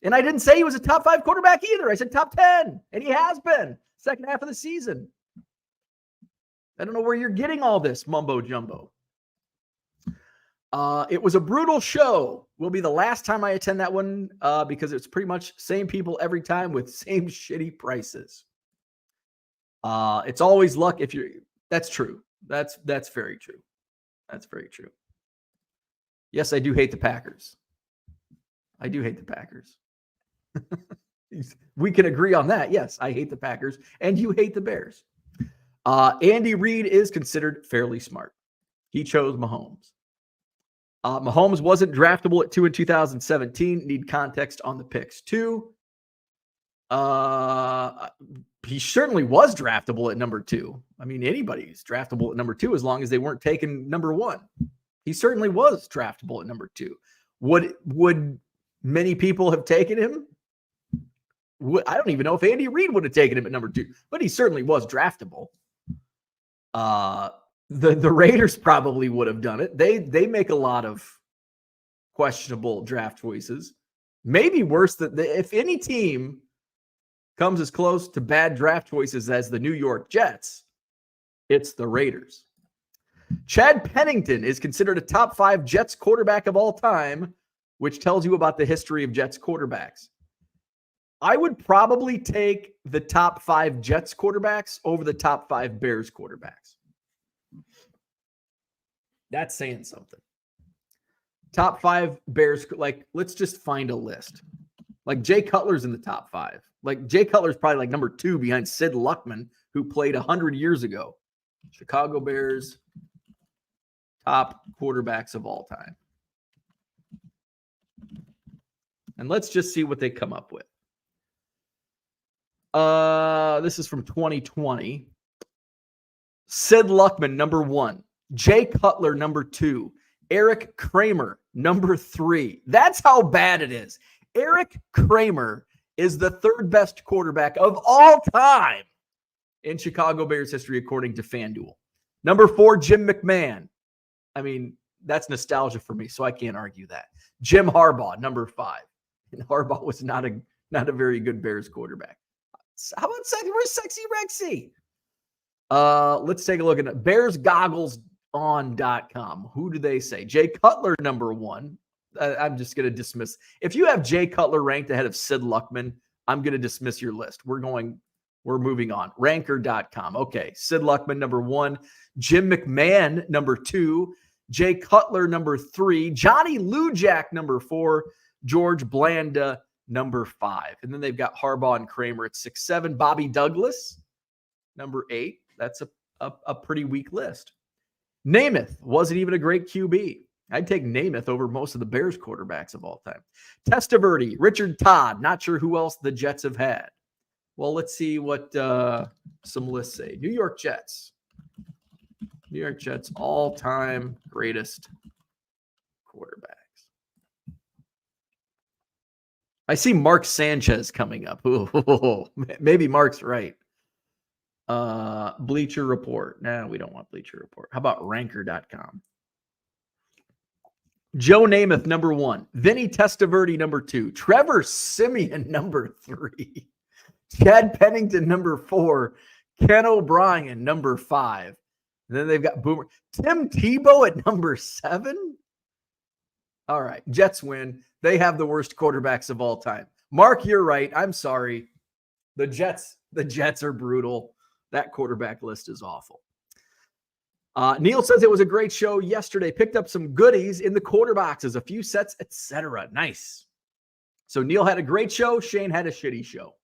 And I didn't say he was a top 5 quarterback either. I said top 10. And he has been second half of the season. I don't know where you're getting all this mumbo jumbo. It was a brutal show. Will be the last time I attend that one because it's pretty much same people every time with same shitty prices. It's always luck if you're. That's true. That's very true. That's very true. Yes, I do hate the Packers. I do hate the Packers. We can agree on that. Yes, I hate the Packers, and you hate the Bears. Andy Reid is considered fairly smart. He chose Mahomes. Mahomes wasn't draftable at 2 in 2017. Need context on the picks too. He certainly was draftable at number 2. I mean, anybody's draftable at number 2 as long as they weren't taken number 1. He certainly was draftable at number 2. Would many people have taken him? I don't even know if Andy Reid would have taken him at number 2, but he certainly was draftable. The Raiders probably would have done it. They make a lot of questionable draft choices. Maybe worse than if any team comes as close to bad draft choices as the New York Jets, it's the Raiders. Chad Pennington is considered a top 5 Jets quarterback of all time, which tells you about the history of Jets quarterbacks. I would probably take the top 5 Jets quarterbacks over the top 5 Bears quarterbacks. That's saying something. Top 5 Bears, like, let's just find a list. Like, Jay Cutler's in the top 5. Like, Jay Cutler's probably like number 2 behind Sid Luckman, who played 100 years ago. Chicago Bears, top quarterbacks of all time. And let's just see what they come up with. This is from 2020. Sid Luckman, number 1. Jay Cutler, number 2. Eric Kramer, number 3. That's how bad it is. Eric Kramer is the 3rd best quarterback of all time in Chicago Bears history, according to FanDuel. Number 4, Jim McMahon. I mean, that's nostalgia for me, so I can't argue that. Jim Harbaugh, number 5. And Harbaugh was not a very good Bears quarterback. How about where's Sexy Rexy? Let's take a look at it. BearsGogglesOn.com. Who do they say? Jay Cutler, number 1. I'm just going to dismiss. If you have Jay Cutler ranked ahead of Sid Luckman, I'm going to dismiss your list. We're moving on. Ranker.com. Okay. Sid Luckman, number 1. Jim McMahon, number 2. Jay Cutler, number 3. Johnny Lujack, number 4. George Blanda, number 5. And then they've got Harbaugh and Kramer at 6, 7. Bobby Douglas, number 8. That's a pretty weak list. Namath wasn't even a great QB. I'd take Namath over most of the Bears quarterbacks of all time. Testaverde, Richard Todd. Not sure who else the Jets have had. Well, let's see what some lists say. New York Jets. New York Jets all-time greatest quarterbacks. I see Mark Sanchez coming up. Ooh, maybe Mark's right. Bleacher Report. No, we don't want Bleacher Report. How about ranker.com? Joe Namath, number 1. Vinny Testaverde, number 2. Trevor Siemian, number 3. Chad Pennington, number 4. Ken O'Brien, number 5. And then they've got Boomer. Tim Tebow at number 7. All right. Jets win. They have the worst quarterbacks of all time. Mark, you're right. I'm sorry. The Jets are brutal. That quarterback list is awful. Neil says it was a great show yesterday. Picked up some goodies in the quarter boxes, a few sets, etc. Nice. So Neil had a great show. Shane had a shitty show.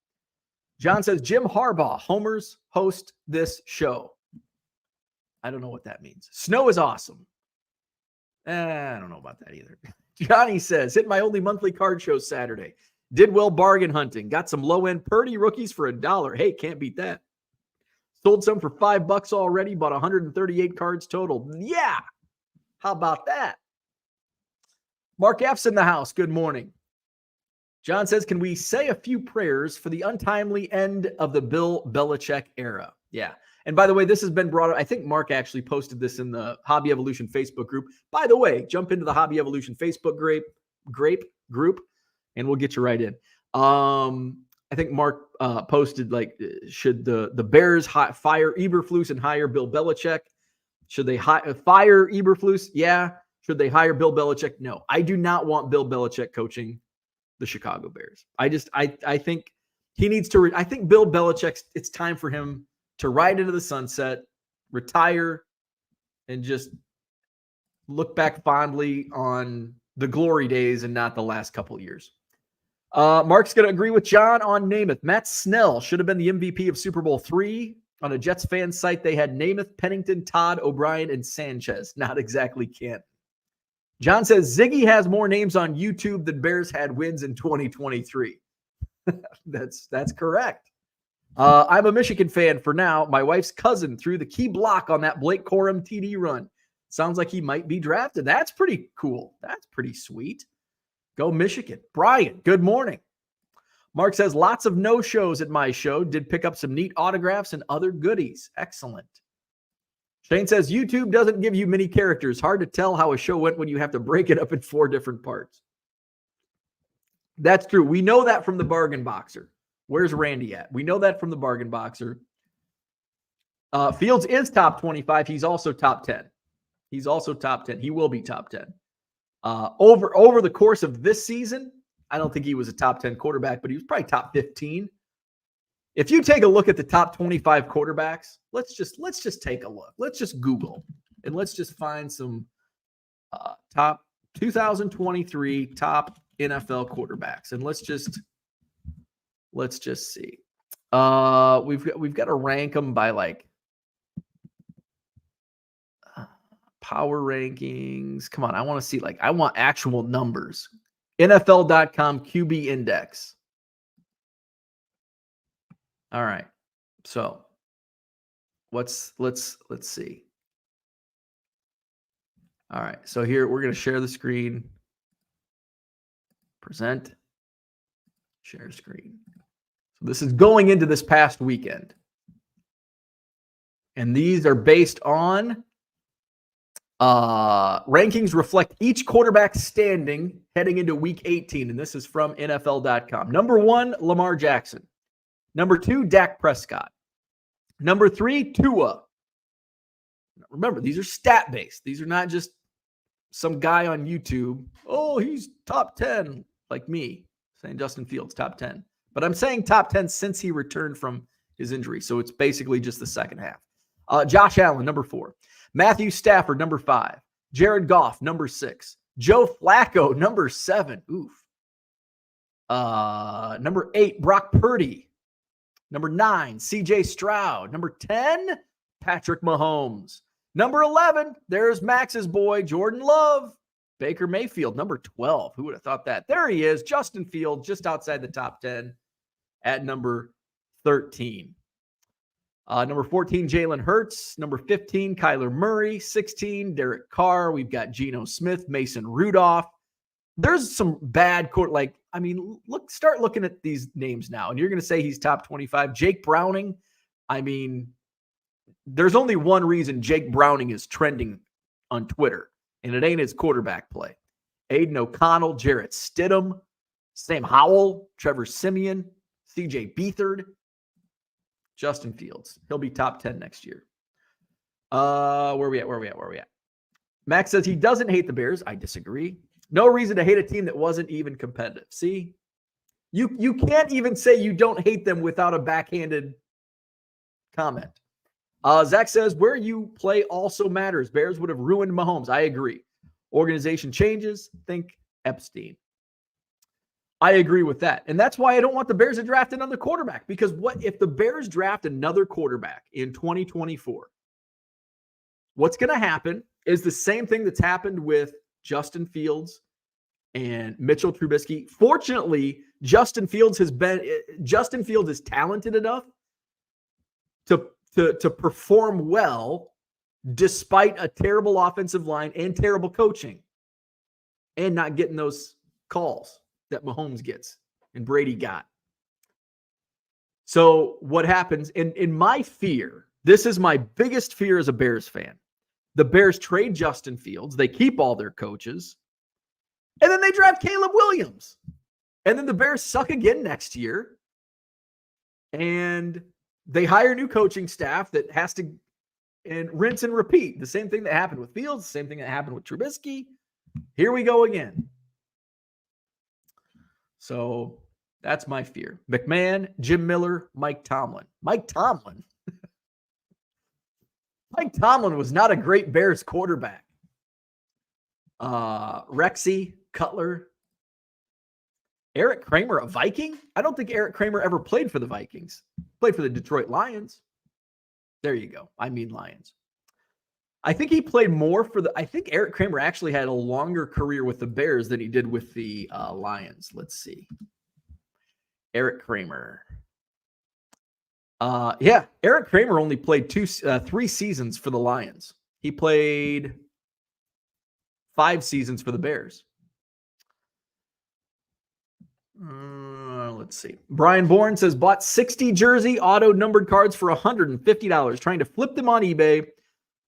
John says Jim Harbaugh, homers host this show. I don't know what that means. Snow is awesome. I don't know about that either. Johnny says, hit my only monthly card show Saturday. Did well bargain hunting. Got some low-end Purdy rookies for $1. Hey, can't beat that. Sold some for $5 already. Bought 138 cards total. Yeah. How about that? Mark F's in the house. Good morning. John says, can we say a few prayers for the untimely end of the Bill Belichick era? Yeah. And by the way, this has been brought up. I think Mark actually posted this in the Hobby Evolution Facebook group. By the way, jump into the Hobby Evolution Facebook group, and we'll get you right in. I think Mark posted, like, should the Bears fire Eberflus and hire Bill Belichick? Should they fire Eberflus? Yeah. Should they hire Bill Belichick? No. I do not want Bill Belichick coaching the Chicago Bears. I think he needs to. I think Bill Belichick, it's time for him to ride into the sunset, retire, and just look back fondly on the glory days and not the last couple of years. Mark's going to agree with John on Namath. Matt Snell should have been the MVP of Super Bowl III. On a Jets fan site, they had Namath, Pennington, Todd, O'Brien, and Sanchez. Not exactly Canton. John says Ziggy has more names on YouTube than Bears had wins in 2023. That's correct. I'm a Michigan fan for now. My wife's cousin threw the key block on that Blake Corum TD run. Sounds like he might be drafted. That's pretty cool. That's pretty sweet. Go Michigan. Brian, good morning. Mark says lots of no-shows at my show. Did pick up some neat autographs and other goodies. Excellent. Shane says YouTube doesn't give you many characters. Hard to tell how a show went when you have to break it up in 4 different parts. That's true. We know that from the Bargain Boxer. Where's Randy at? We know that from the Bargain Boxer. Fields is top 25. He's also top 10. He's also top 10. He will be top 10. Over the course of this season, I don't think he was a top 10 quarterback, but he was probably top 15. If you take a look at the top 25 quarterbacks, let's just take a look. Let's just Google and let's just find some top 2023 top NFL quarterbacks, and let's just see. We've got to rank them by like power rankings. Come on, I want to see, I want actual numbers. NFL.com QB index. All right. So let's see. All right. So here we're going to share the screen. Present. Share screen. So this is going into this past weekend. And these are based on rankings reflect each quarterback's standing heading into week 18. And this is from NFL.com. Number 1, Lamar Jackson. Number 2, Dak Prescott. Number 3, Tua. Remember, these are stat-based. These are not just some guy on YouTube. Oh, he's top 10, like me, saying Justin Fields, top 10. But I'm saying top 10 since he returned from his injury. So it's basically just the second half. Josh Allen, number 4. Matthew Stafford, number 5. Jared Goff, number 6. Joe Flacco, number 7. Oof. Number 8, Brock Purdy. Number 9, CJ Stroud. Number 10, Patrick Mahomes. Number 11, there's Max's boy, Jordan Love. Baker Mayfield, number 12. Who would have thought that? There he is, Justin Fields, just outside the top 10 at number 13. Number 14, Jalen Hurts. Number 15, Kyler Murray. 16, Derek Carr. We've got Geno Smith, Mason Rudolph. There's some bad start looking at these names now, and you're going to say he's top 25. Jake Browning. There's only one reason Jake Browning is trending on Twitter, and it ain't his quarterback play. Aiden O'Connell, Jarrett Stidham, Sam Howell, Trevor Siemian, CJ Beathard, Justin Fields. He'll be top 10 next year. Where are we at? Max says he doesn't hate the Bears. I disagree. No reason to hate a team that wasn't even competitive. See, you can't even say you don't hate them without a backhanded comment. Zach says, where you play also matters. Bears would have ruined Mahomes. I agree. Organization changes. Think Epstein. I agree with that. And that's why I don't want the Bears to draft another quarterback. Because what if the Bears draft another quarterback in 2024? What's going to happen is the same thing that's happened with Justin Fields and Mitchell Trubisky. Fortunately, Justin Fields is talented enough to perform well despite a terrible offensive line and terrible coaching and not getting those calls that Mahomes gets and Brady got. So what happens in my fear, this is my biggest fear as a Bears fan. The Bears trade Justin Fields. They keep all their coaches. And then they draft Caleb Williams. And then the Bears suck again next year. And they hire new coaching staff that has to rinse and repeat. The same thing that happened with Fields, the same thing that happened with Trubisky. Here we go again. So that's my fear. McMahon, Jim Miller, Mike Tomlin. Mike Tomlin was not a great Bears quarterback. Rexy, Cutler, Eric Kramer, a Viking? I don't think Eric Kramer ever played for the Vikings. Played for the Detroit Lions. There you go. I mean Lions. I think he played more I think Eric Kramer actually had a longer career with the Bears than he did with the Lions. Let's see. Eric Kramer. Eric Kramer only played 3 seasons for the Lions. He played 5 seasons for the Bears. Let's see. Brian Bourne says, bought 60 jersey auto numbered cards for $150, trying to flip them on eBay.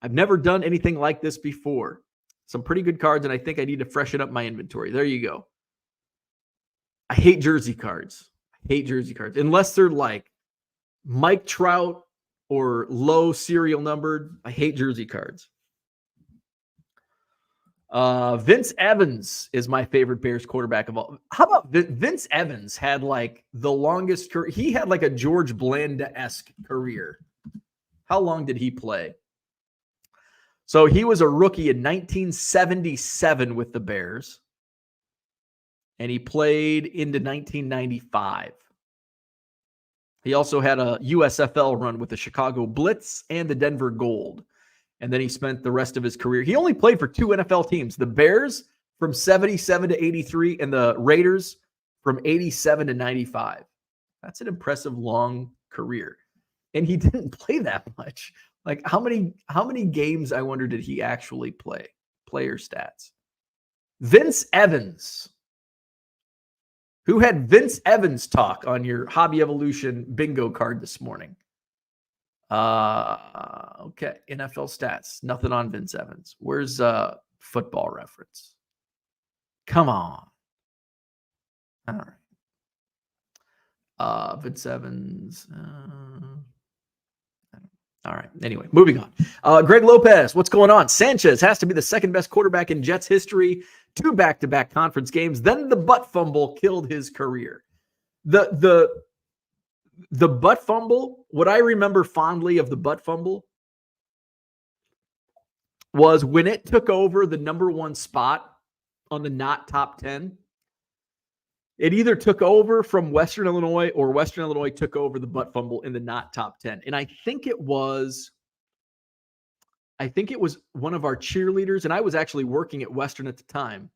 I've never done anything like this before. Some pretty good cards, and I think I need to freshen up my inventory. There you go. I hate jersey cards. Unless they're like Mike Trout or low serial numbered. I hate jersey cards. Vince Evans is my favorite Bears quarterback of all. How about Vince Evans had like the longest career? He had like a George Blanda-esque career. How long did he play? So he was a rookie in 1977 with the Bears. And he played into 1995. He also had a USFL run with the Chicago Blitz and the Denver Gold. And then he spent the rest of his career. He only played for 2 NFL teams, the Bears from 77 to 83 and the Raiders from 87 to 95. That's an impressive long career. And he didn't play that much. Like how many games, I wonder, did he actually play? Player stats. Vince Evans. Who had Vince Evans talk on your Hobby Evolution bingo card this morning? Okay. NFL stats. Nothing on Vince Evans. Where's Football Reference? Come on. All right. Vince Evans. All right. Anyway, moving on. Greg Lopez, what's going on? Sanchez has to be the second best quarterback in Jets history. 2 back-to-back conference games. Then the butt fumble killed his career. The butt fumble, what I remember fondly of the butt fumble was when it took over the number 1 spot on the not top 10. It either took over from Western Illinois or Western Illinois took over the butt fumble in the not top 10. And I think it was one of our cheerleaders, and I was actually working at Western at the time.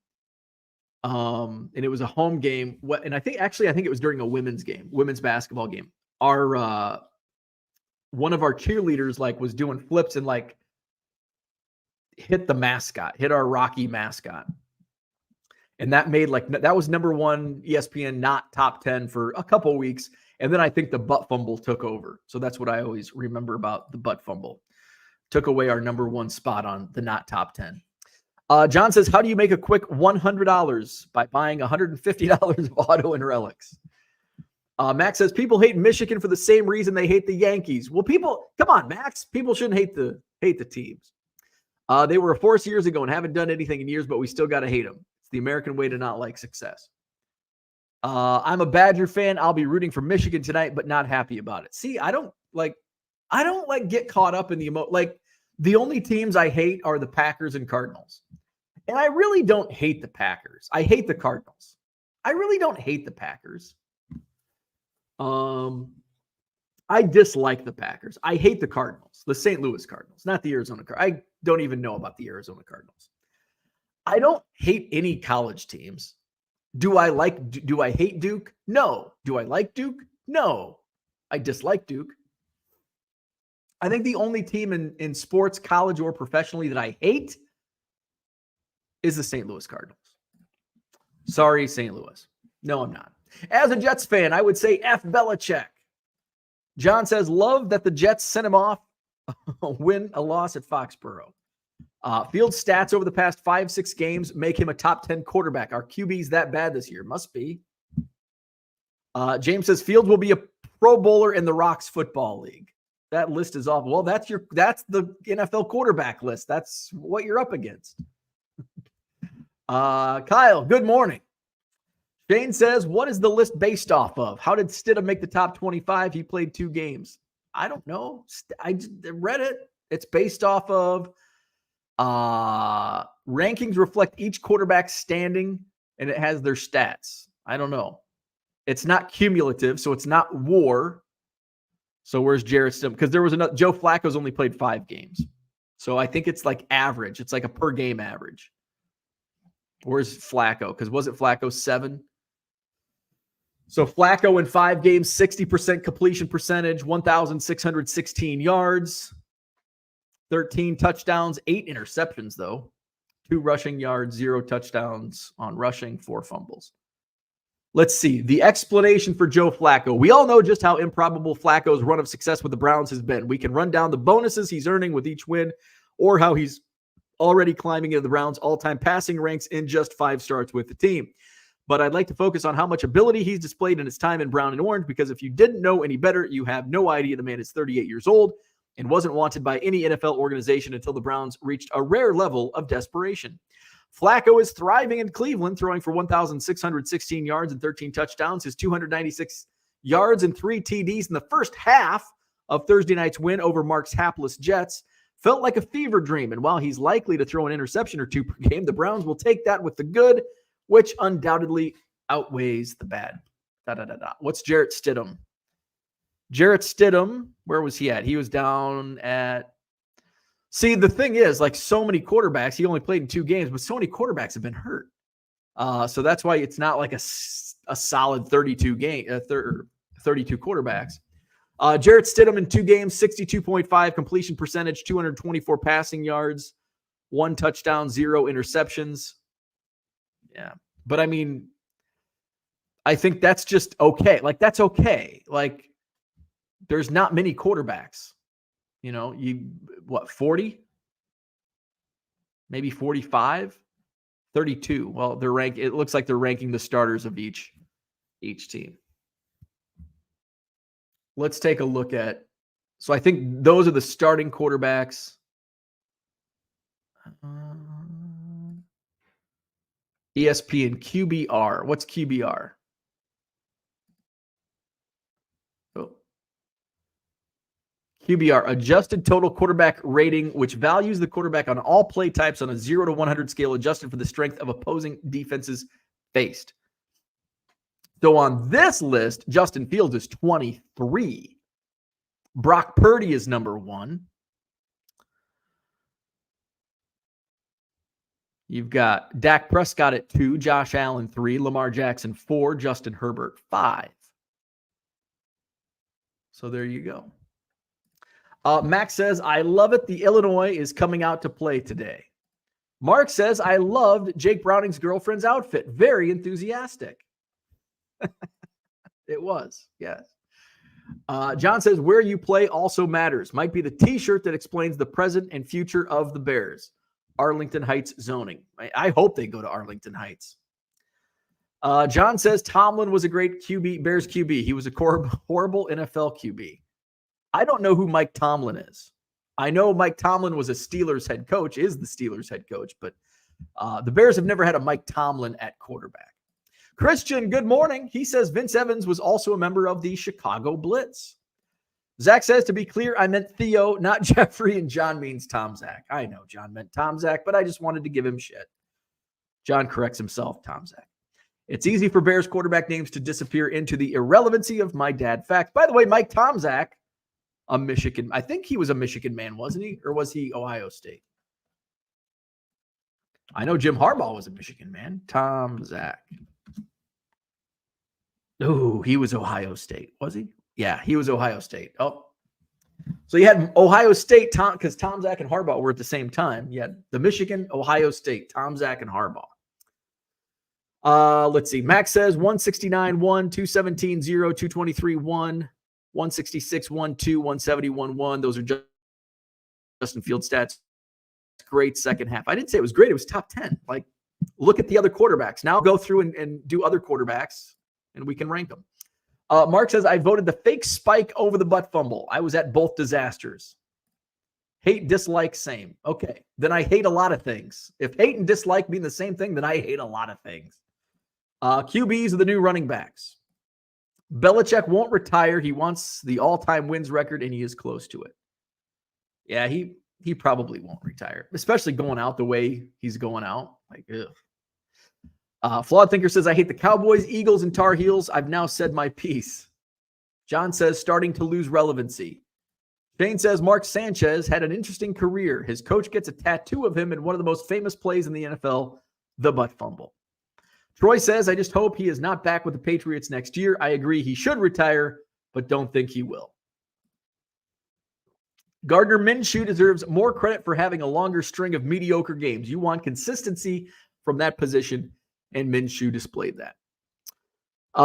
And it was a home game. And I think it was during a women's basketball game. Our one of our cheerleaders like was doing flips and like hit the mascot, hit our Rocky mascot. And that made that was number one ESPN, not top 10 for a couple weeks. And then I think the butt fumble took over. So that's what I always remember about the butt fumble. Took away our number one spot on the not top 10. John says, how do you make a quick $100 by buying $150 of auto and relics? Max says, people hate Michigan for the same reason they hate the Yankees. Well, come on, Max. People shouldn't hate the teams. They were a force years ago and haven't done anything in years, but we still got to hate them. It's the American way to not like success. I'm a Badger fan. I'll be rooting for Michigan tonight, but not happy about it. See, I don't get caught up in the the only teams I hate are the Packers and Cardinals. And I really don't hate the Packers. I hate the Cardinals. I really don't hate the Packers. I dislike the Packers. I hate the Cardinals, the St. Louis Cardinals, not the Arizona Cardinals. I don't even know about the Arizona Cardinals. I don't hate any college teams. Do I hate Duke? No. Do I like Duke? No. I dislike Duke. I think the only team in sports, college or professionally that I hate is the St. Louis Cardinals. Sorry, St. Louis. No, I'm not. As a Jets fan, I would say F Belichick. John says, love that the Jets sent him off. Win a loss at Foxborough. Fields' stats over the past 5-6 games make him a top 10 quarterback. Our QB's that bad this year. Must be. James says, Fields will be a Pro Bowler in the Rocks Football League. That list is off. Well, that's the NFL quarterback list. That's what you're up against. Kyle, good morning. Shane says, what is the list based off of? How did Stidham make the top 25? He played 2 games. I don't know. I just read it. It's based off of rankings reflect each quarterback's standing, and it has their stats. I don't know. It's not cumulative, so it's not WAR. So where's Jarrett Stidham? Because there was another. Joe Flacco's only played 5 games. So I think it's like average. It's like a per game average. Where's Flacco? Because wasn't Flacco 7? So Flacco in 5 games, 60% completion percentage, 1,616 yards, 13 touchdowns, 8 interceptions, though. 2 rushing yards, 0 touchdowns on rushing, 4 fumbles. Let's see. The explanation for Joe Flacco. We all know just how improbable Flacco's run of success with the Browns has been. We can run down the bonuses he's earning with each win or how he's already climbing into the Browns' all-time passing ranks in just 5 starts with the team. But I'd like to focus on how much ability he's displayed in his time in brown and orange, because if you didn't know any better, you have no idea the man is 38 years old and wasn't wanted by any NFL organization until the Browns reached a rare level of desperation. Flacco is thriving in Cleveland, throwing for 1,616 yards and 13 touchdowns. His 296 yards and 3 TDs in the first half of Thursday night's win over Mark's hapless Jets felt like a fever dream. And while he's likely to throw an interception or 2 per game, the Browns will take that with the good, which undoubtedly outweighs the bad. What's Jarrett Stidham? Jarrett Stidham, where was he at? He was down at... See, the thing is, like so many quarterbacks, he only played in 2 games, but so many quarterbacks have been hurt. So that's why it's not like a solid 32 quarterbacks. Jarrett Stidham in 2 games, 62.5 completion percentage, 224 passing yards, 1 touchdown, 0 interceptions. Yeah. But I mean, I think that's just okay. Like, that's okay. Like, there's not many quarterbacks. 40? Maybe 45? 32. Well, it looks like they're ranking the starters of each team. Let's take a look at. So I think those are the starting quarterbacks. ESPN QBR. What's QBR? Oh. QBR, adjusted total quarterback rating, which values the quarterback on all play types on a 0 to 100 scale, adjusted for the strength of opposing defenses faced. So on this list, Justin Fields is 23. Brock Purdy is number 1. You've got Dak Prescott at 2, Josh Allen 3, Lamar Jackson 4, Justin Herbert 5. So there you go. Max says, I love it. The Illinois is coming out to play today. Mark says, I loved Jake Browning's girlfriend's outfit. Very enthusiastic. It was, yes. John says, where you play also matters. Might be the t-shirt that explains the present and future of the Bears. Arlington Heights zoning. I hope they go to Arlington Heights. John says, Tomlin was a great QB, Bears QB. He was a horrible NFL QB. I don't know who Mike Tomlin is. I know Mike Tomlin was a Steelers head coach, is the Steelers head coach, but the Bears have never had a Mike Tomlin at quarterback. Christian, good morning. He says Vince Evans was also a member of the Chicago Blitz. Zach says, to be clear, I meant Theo, not Jeffrey, and John means Tom Zach. I know John meant Tom Zach, but I just wanted to give him shit. John corrects himself, Tom Zach. It's easy for Bears quarterback names to disappear into the irrelevancy of my dad fact. By the way, Mike Tomzak, a Michigan, I think he was a Michigan man, wasn't he? Or was he Ohio State? I know Jim Harbaugh was a Michigan man. Tomzak. Oh, he was Ohio State, was he? Yeah, he was Ohio State. Oh, so you had Ohio State, because Tom Zach and Harbaugh were at the same time. You had the Michigan, Ohio State, Tom Zach and Harbaugh. Let's see. Max says 169, 1, 217, 0, 223, 1, 166, 1, 2, 171, 1. Those are Justin Fields stats. Great second half. I didn't say it was great. It was top 10. Like, look at the other quarterbacks. Now go through and do other quarterbacks, and we can rank them. Mark says, I voted the fake spike over the butt fumble. I was at both disasters. Hate, dislike, same. Okay. Then I hate a lot of things. If hate and dislike mean the same thing, then I hate a lot of things. QBs are the new running backs. Belichick won't retire. He wants the all-time wins record, and he is close to it. Yeah, he probably won't retire, especially going out the way he's going out. Like, ugh. Flawed Thinker says, I hate the Cowboys, Eagles, and Tar Heels. I've now said my piece. John says, starting to lose relevancy. Shane says, Mark Sanchez had an interesting career. His coach gets a tattoo of him in one of the most famous plays in the NFL, the butt fumble. Troy says, I just hope he is not back with the Patriots next year. I agree he should retire, but don't think he will. Gardner Minshew deserves more credit for having a longer string of mediocre games. You want consistency from that position, and Minshew displayed that.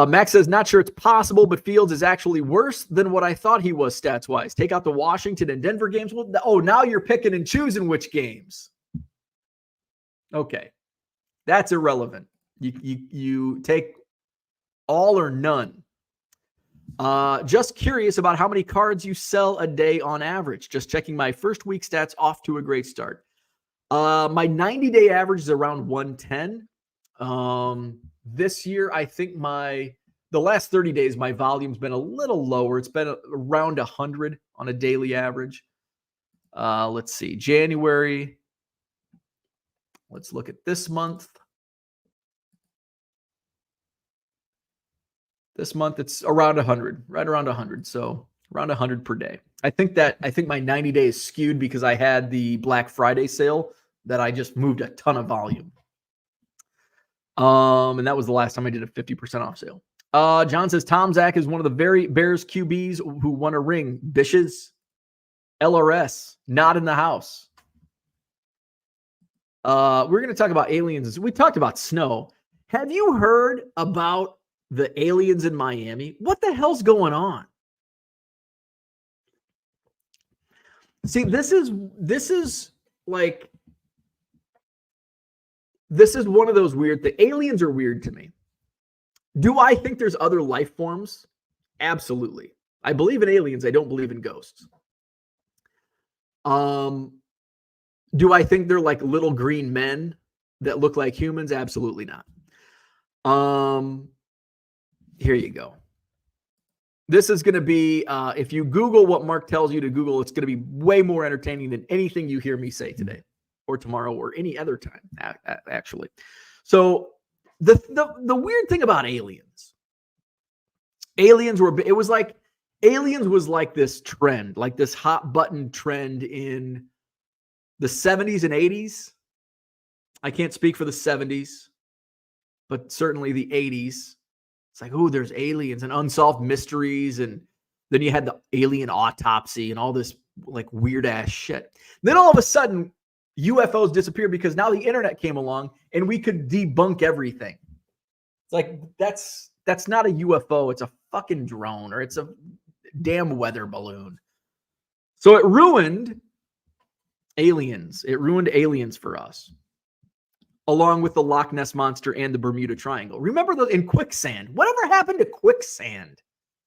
Max says, not sure it's possible, but Fields is actually worse than what I thought he was stats-wise. Take out the Washington and Denver games. Well, oh, now you're picking and choosing which games. Okay. That's irrelevant. You take all or none. Just curious about how many cards you sell a day on average. Just checking my first week stats, off to a great start. My 90-day average is around 110. This year, I think the last 30 days, my volume's been a little lower. It's been around 100 on a daily average. Let's see. January. Let's look at this month. This month, it's around 100, right around 100. So around 100 per day. I think my 90 days skewed because I had the Black Friday sale that I just moved a ton of volume. And that was the last time I did a 50% off sale. John says, Tom Zach is one of the very Bears QBs who won a ring. Bishes, LRS, not in the house. We're going to talk about aliens. We talked about snow. Have you heard about the aliens in Miami? What the hell's going on? See, this is one of those weird things. Aliens are weird to me. Do I think there's other life forms? Absolutely. I believe in aliens. I don't believe in ghosts. Do I think they're like little green men that look like humans? Absolutely not. Here you go. This is going to be, if you Google what Mark tells you to Google, it's going to be way more entertaining than anything you hear me say today or tomorrow or any other time, actually. So the weird thing about aliens was like this trend, like this hot button trend in the 70s and 80s. I can't speak for the 70s, but certainly the 80s. It's like, oh, there's aliens and unsolved mysteries. And then you had the alien autopsy and all this like weird ass shit. Then all of a sudden, UFOs disappeared because now the internet came along and we could debunk everything. It's like that's not a UFO, it's a fucking drone, or it's a damn weather balloon. So it ruined aliens. It ruined aliens for us, along with the Loch Ness Monster and the Bermuda Triangle. Remember in quicksand? Whatever happened to quicksand?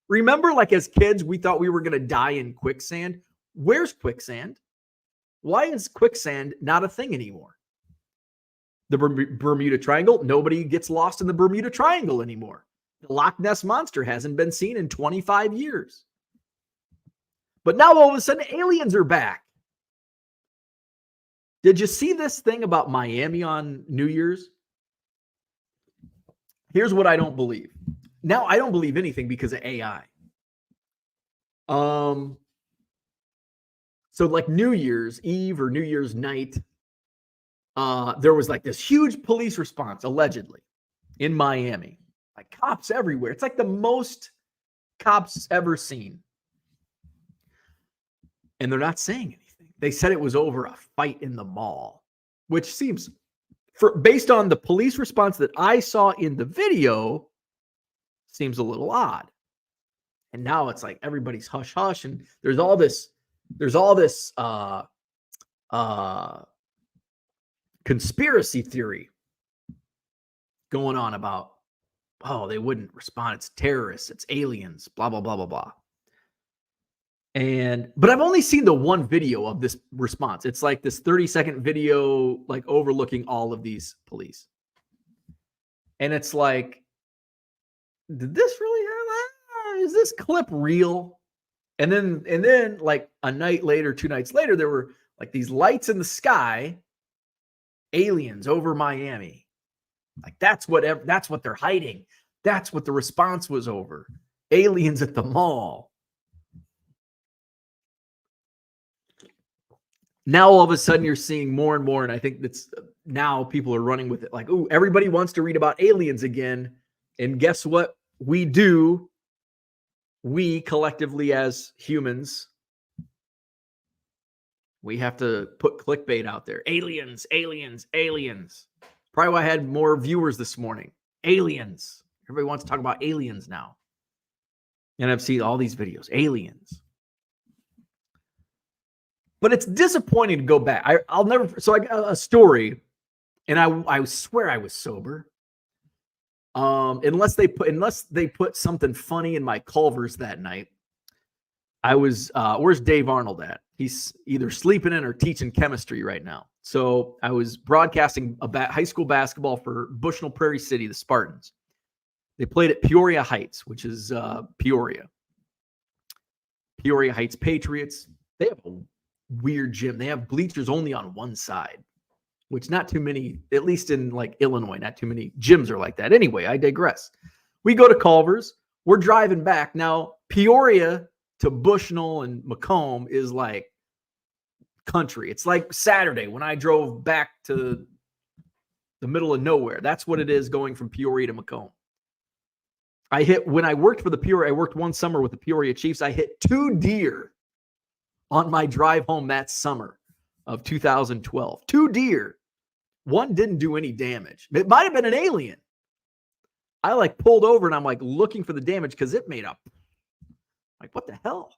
Remember, like as kids, we thought we were going to die in quicksand. Where's quicksand? Why is quicksand not a thing anymore? The Bermuda Triangle, nobody gets lost in the Bermuda Triangle anymore. The Loch Ness Monster hasn't been seen in 25 years. But now all of a sudden, aliens are back. Did you see this thing about Miami on New Year's? Here's what I don't believe. Now, I don't believe anything because of AI. So like New Year's Eve or New Year's night, there was like this huge police response, allegedly, in Miami. Like cops everywhere. It's like the most cops ever seen. And they're not saying anything. They said it was over a fight in the mall, which seems, based on the police response that I saw in the video, seems a little odd. And now it's like everybody's hush hush, and there's all this conspiracy theory going on about, oh, they wouldn't respond. It's terrorists, it's aliens, blah, blah, blah, blah, blah. But I've only seen the one video of this response. It's like this 30-second video, like overlooking all of these police. And it's like, did this really happen? Is this clip real? And then like a night later, 2 nights later, there were like these lights in the sky, aliens over Miami. Like that's what they're hiding. That's what the response was over. Aliens at the mall. Now all of a sudden you're seeing more and more, and I think that's now people are running with it. Like, ooh, everybody wants to read about aliens again. And guess what we do? We collectively as humans, we have to put clickbait out there. Aliens, aliens, aliens. Probably why I had more viewers this morning. Aliens. Everybody wants to talk about aliens now. And I've seen all these videos. Aliens. But it's disappointing to go back. I'll never. So I got a story, and I swear I was sober. Unless they put something funny in my Culvers that night. I was. Where's Dave Arnold at? He's either sleeping in or teaching chemistry right now. So I was broadcasting high school basketball for Bushnell Prairie City, the Spartans. They played at Peoria Heights, which is Peoria. Peoria Heights Patriots. They have a weird gym. They have bleachers only on one side, which not too many, at least in like Illinois, not too many gyms are like that. Anyway, I digress. We go to Culvers. We're driving back. Now, Peoria to Bushnell and Macomb is like country. It's like Saturday when I drove back to the middle of nowhere. That's what it is going from Peoria to Macomb. When I worked for the Peoria, I worked one summer with the Peoria Chiefs. I hit 2 deer on my drive home that summer of 2012. 2 deer. One didn't do any damage. It might have been an alien. I like pulled over and I'm like looking for the damage because it made up. Like, what the hell?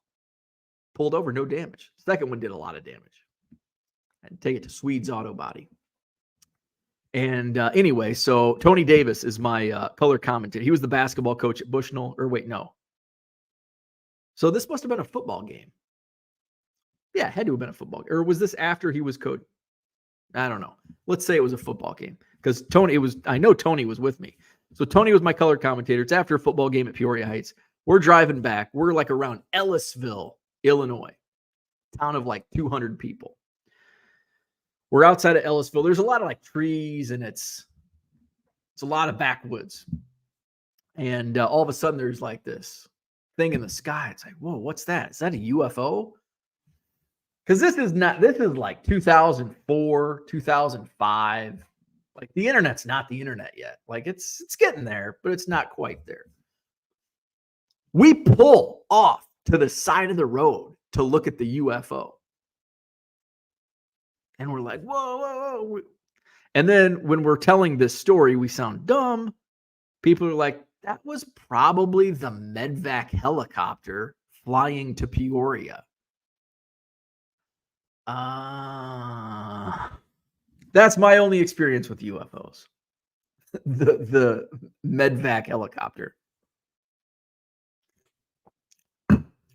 Pulled over, no damage. Second one did a lot of damage. I had to take it to Swede's Auto Body. And anyway, so Tony Davis is my color commentator. He was the basketball coach at Bushnell. Or wait, no. So this must have been a football game. Yeah, it had to have been a football game. Or was this after he was coach? I don't know. Let's say it was a football game. Because I know Tony was with me. So Tony was my color commentator. It's after a football game at Peoria Heights. We're driving back. We're like around Ellisville, Illinois. Town of like 200 people. We're outside of Ellisville. There's a lot of like trees and it's a lot of backwoods. And all of a sudden there's like this thing in the sky. It's like, whoa, what's that? Is that a UFO? Because this is like 2004, 2005. Like the internet's not the internet yet. Like it's getting there, but it's not quite there. We pull off to the side of the road to look at the UFO. And we're like, whoa, whoa, whoa. And then when we're telling this story, we sound dumb. People are like, that was probably the medvac helicopter flying to Peoria. That's my only experience with UFOs. The medvac helicopter.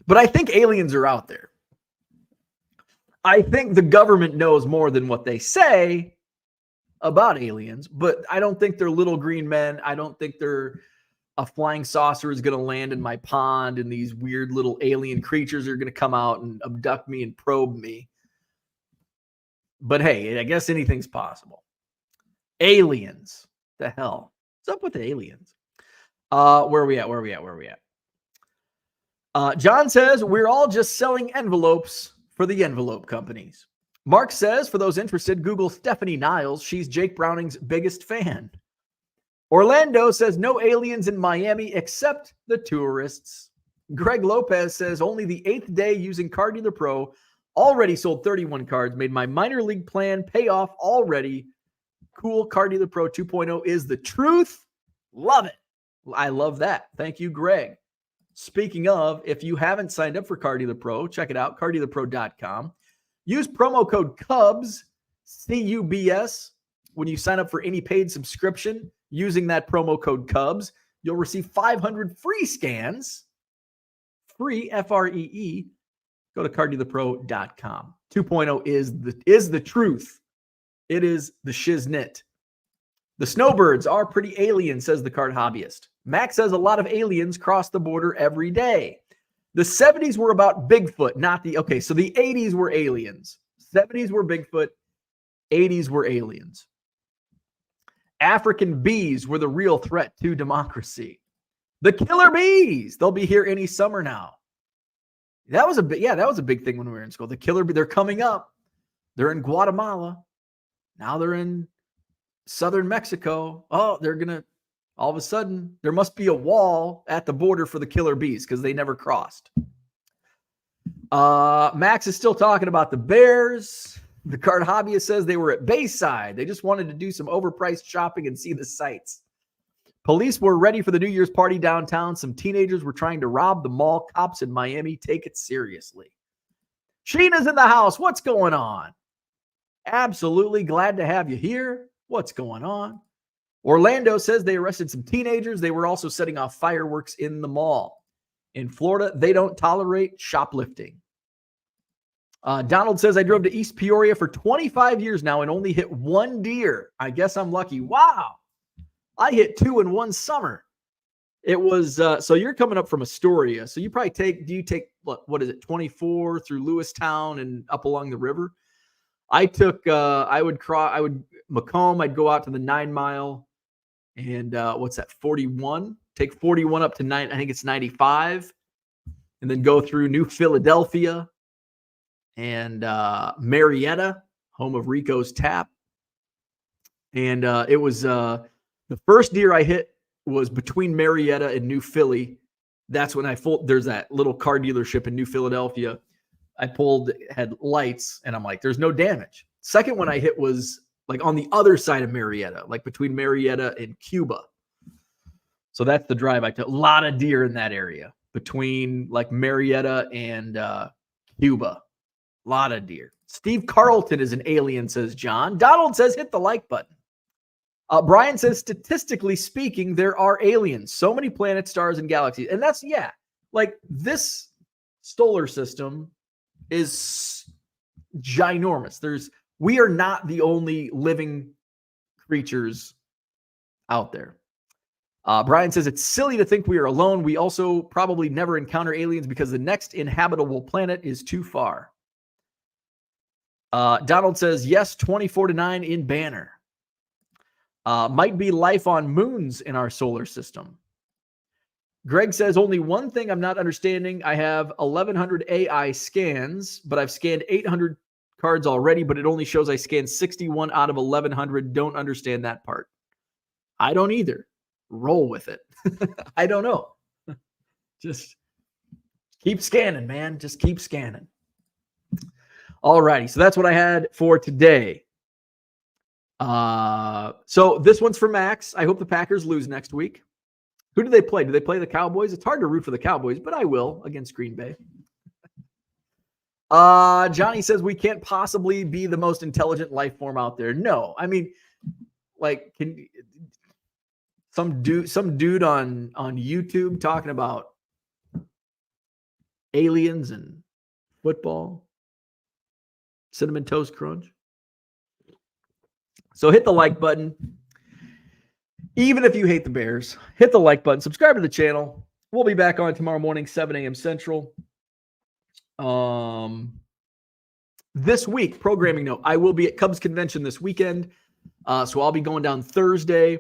But I think aliens are out there. I think the government knows more than what they say about aliens, but I don't think they're little green men. I don't think they're a flying saucer is going to land in my pond and these weird little alien creatures are going to come out and abduct me and probe me. But hey, I guess anything's possible. Aliens. The hell? What's up with the aliens? Where are we at? John says, we're all just selling envelopes for the envelope companies. Mark says, for those interested, Google Stephanie Niles. She's Jake Browning's biggest fan. Orlando says, no aliens in Miami except the tourists. Greg Lopez says, only the 8th day using Card Dealer Pro. Already sold 31 cards. Made my minor league plan pay off already. Cool. Card Dealer Pro 2.0 is the truth. Love it. I love that. Thank you, Greg. Speaking of, if you haven't signed up for Card Dealer Pro, check it out, carddealerpro.com. Use promo code CUBS, CUBS, when you sign up for any paid subscription. Using that promo code CUBS, you'll receive 500 free scans. Free, F-R-E-E. Go to carddealerpro.com. 2.0 is the truth. It is the shiznit. The snowbirds are pretty alien, says the card hobbyist. Max says a lot of aliens cross the border every day. The 70s were about Bigfoot, not the... Okay, so the 80s were aliens. 70s were Bigfoot. 80s were aliens. African bees were the real threat to democracy. The killer bees. They'll be here any summer now. That was a big thing when we were in school. The killer bee, they're coming up. They're in Guatemala. Now they're in southern Mexico. Oh, they're going to... All of a sudden, there must be a wall at the border for the killer bees because they never crossed. Max is still talking about the Bears. The card hobbyist says they were at Bayside. They just wanted to do some overpriced shopping and see the sights. Police were ready for the New Year's party downtown. Some teenagers were trying to rob the mall. Cops in Miami take it seriously. Sheena's in the house. What's going on? Absolutely glad to have you here. What's going on? Orlando says they arrested some teenagers. They were also setting off fireworks in the mall. In Florida, they don't tolerate shoplifting. Donald says, I drove to East Peoria for 25 years now and only hit one deer. I guess I'm lucky. Wow. I hit 2 in one summer. It was, so you're coming up from Astoria. So you probably take, what is it, 24 through Lewistown and up along the river? I would Macomb, I'd go out to the 9 Mile. And what's that? 41. Take 41 up to 9. I think it's 95, and then go through New Philadelphia and Marietta, home of Rico's Tap. And it was the first deer I hit was between Marietta and New Philly. That's when there's that little car dealership in New Philadelphia. I had lights, and I'm like, there's no damage. Second one I hit was like on the other side of Marietta, like between Marietta and Cuba. So that's the drive I took. A lot of deer in that area between like Marietta and Cuba. A lot of deer. Steve Carlton is an alien, says John. Donald says hit the like button. Brian says, statistically speaking, there are aliens. So many planets, stars, and galaxies. And that's, like this solar system is ginormous. We are not the only living creatures out there. Brian says it's silly to think we are alone. We also probably never encounter aliens because the next inhabitable planet is too far. Donald says, yes, 24-9 in Banner. Might be life on moons in our solar system. Greg says, only one thing I'm not understanding. I have 1,100 AI scans, but I've scanned 800 cards already, but it only shows I scanned 61 out of 1,100. Don't understand that part. I don't either. Roll with it. I don't know. Just keep scanning, man. Just keep scanning. All righty. So that's what I had for today. So this one's for Max. I hope the Packers lose next week. Who do they play? Do they play the Cowboys? It's hard to root for the Cowboys, but I will against Green Bay. Johnny says we can't possibly be the most intelligent life form out there. No, I mean, like, can some dude on YouTube talking about aliens and football, Cinnamon Toast Crunch. So hit the like button. Even if you hate the Bears, hit the like button. Subscribe to the channel. We'll be back on tomorrow morning, 7 a.m. Central. This week, programming note, I will be at Cubs Convention this weekend. So I'll be going down Thursday.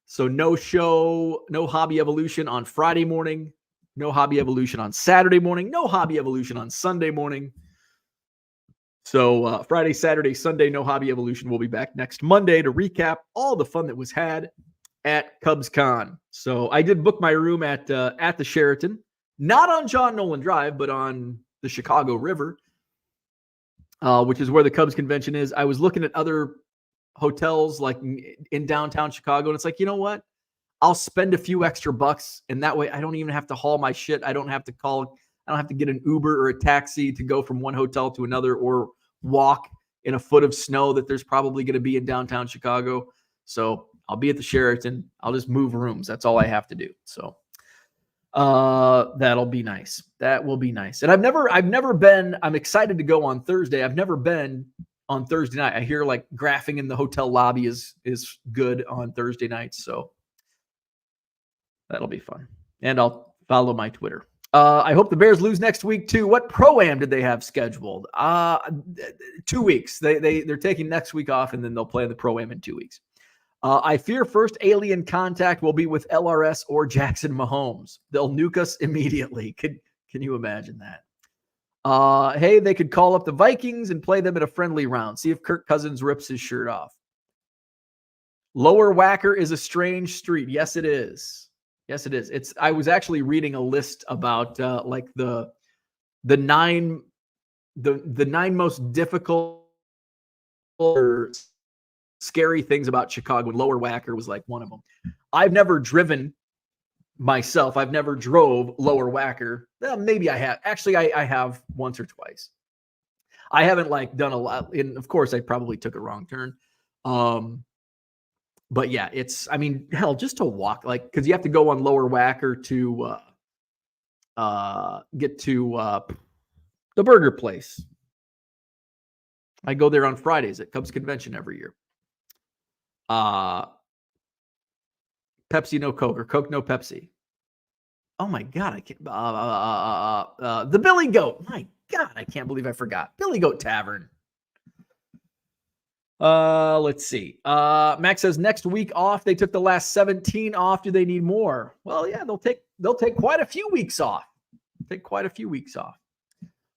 So no show, no Hobby Evolution on Friday morning, no Hobby Evolution on Saturday morning, no Hobby Evolution on Sunday morning. So Friday, Saturday, Sunday, no Hobby Evolution. We'll be back next Monday to recap all the fun that was had at Cubs Con. So I did book my room at the Sheraton, not on John Nolan Drive, but on the Chicago River, which is where the Cubs Convention is. I was looking at other hotels like in downtown Chicago, and it's like, you know what? I'll spend a few extra bucks, and that way I don't even have to haul my shit. I don't have to get an Uber or a taxi to go from one hotel to another or walk in a foot of snow that there's probably going to be in downtown Chicago. So I'll be at the Sheraton. I'll just move rooms. That's all I have to do. So that'll be nice. That will be nice. And I've never been, I'm excited to go on Thursday. I've never been on Thursday night. I hear like graphing in the hotel lobby is good on Thursday nights. So that'll be fun. And I'll follow my Twitter. I hope the Bears lose next week too. What pro-am did they have scheduled? 2 weeks. They're taking next week off, and then they'll play the pro-am in 2 weeks. I fear first alien contact will be with LRS or Jackson Mahomes. They'll nuke us immediately. Can you imagine that? Hey, they could call up the Vikings and play them in a friendly round. See if Kirk Cousins rips his shirt off. Lower Wacker is a strange street. Yes, it is. Yes, it is. I was actually reading a list about like the nine most difficult or scary things about Chicago, and Lower Wacker was like one of them. I've never driven myself. I've never drove Lower Wacker. Well, maybe I have. Actually, I have once or twice. I haven't like done a lot. And of course, I probably took a wrong turn. But yeah, I mean, hell, just to walk, like, because you have to go on Lower Wacker to get to the burger place. I go there on Fridays at Cubs Convention every year. Pepsi, no Coke, or Coke, no Pepsi. Oh my God, I can't. The Billy Goat. My God, I can't believe I forgot. Billy Goat Tavern. Let's see. Max says next week off. They took the last 17 off. Do they need more? Well, yeah, they'll take quite a few weeks off.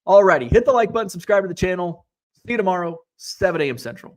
Alrighty, hit the like button, subscribe to the channel. See you tomorrow, 7 a.m. Central.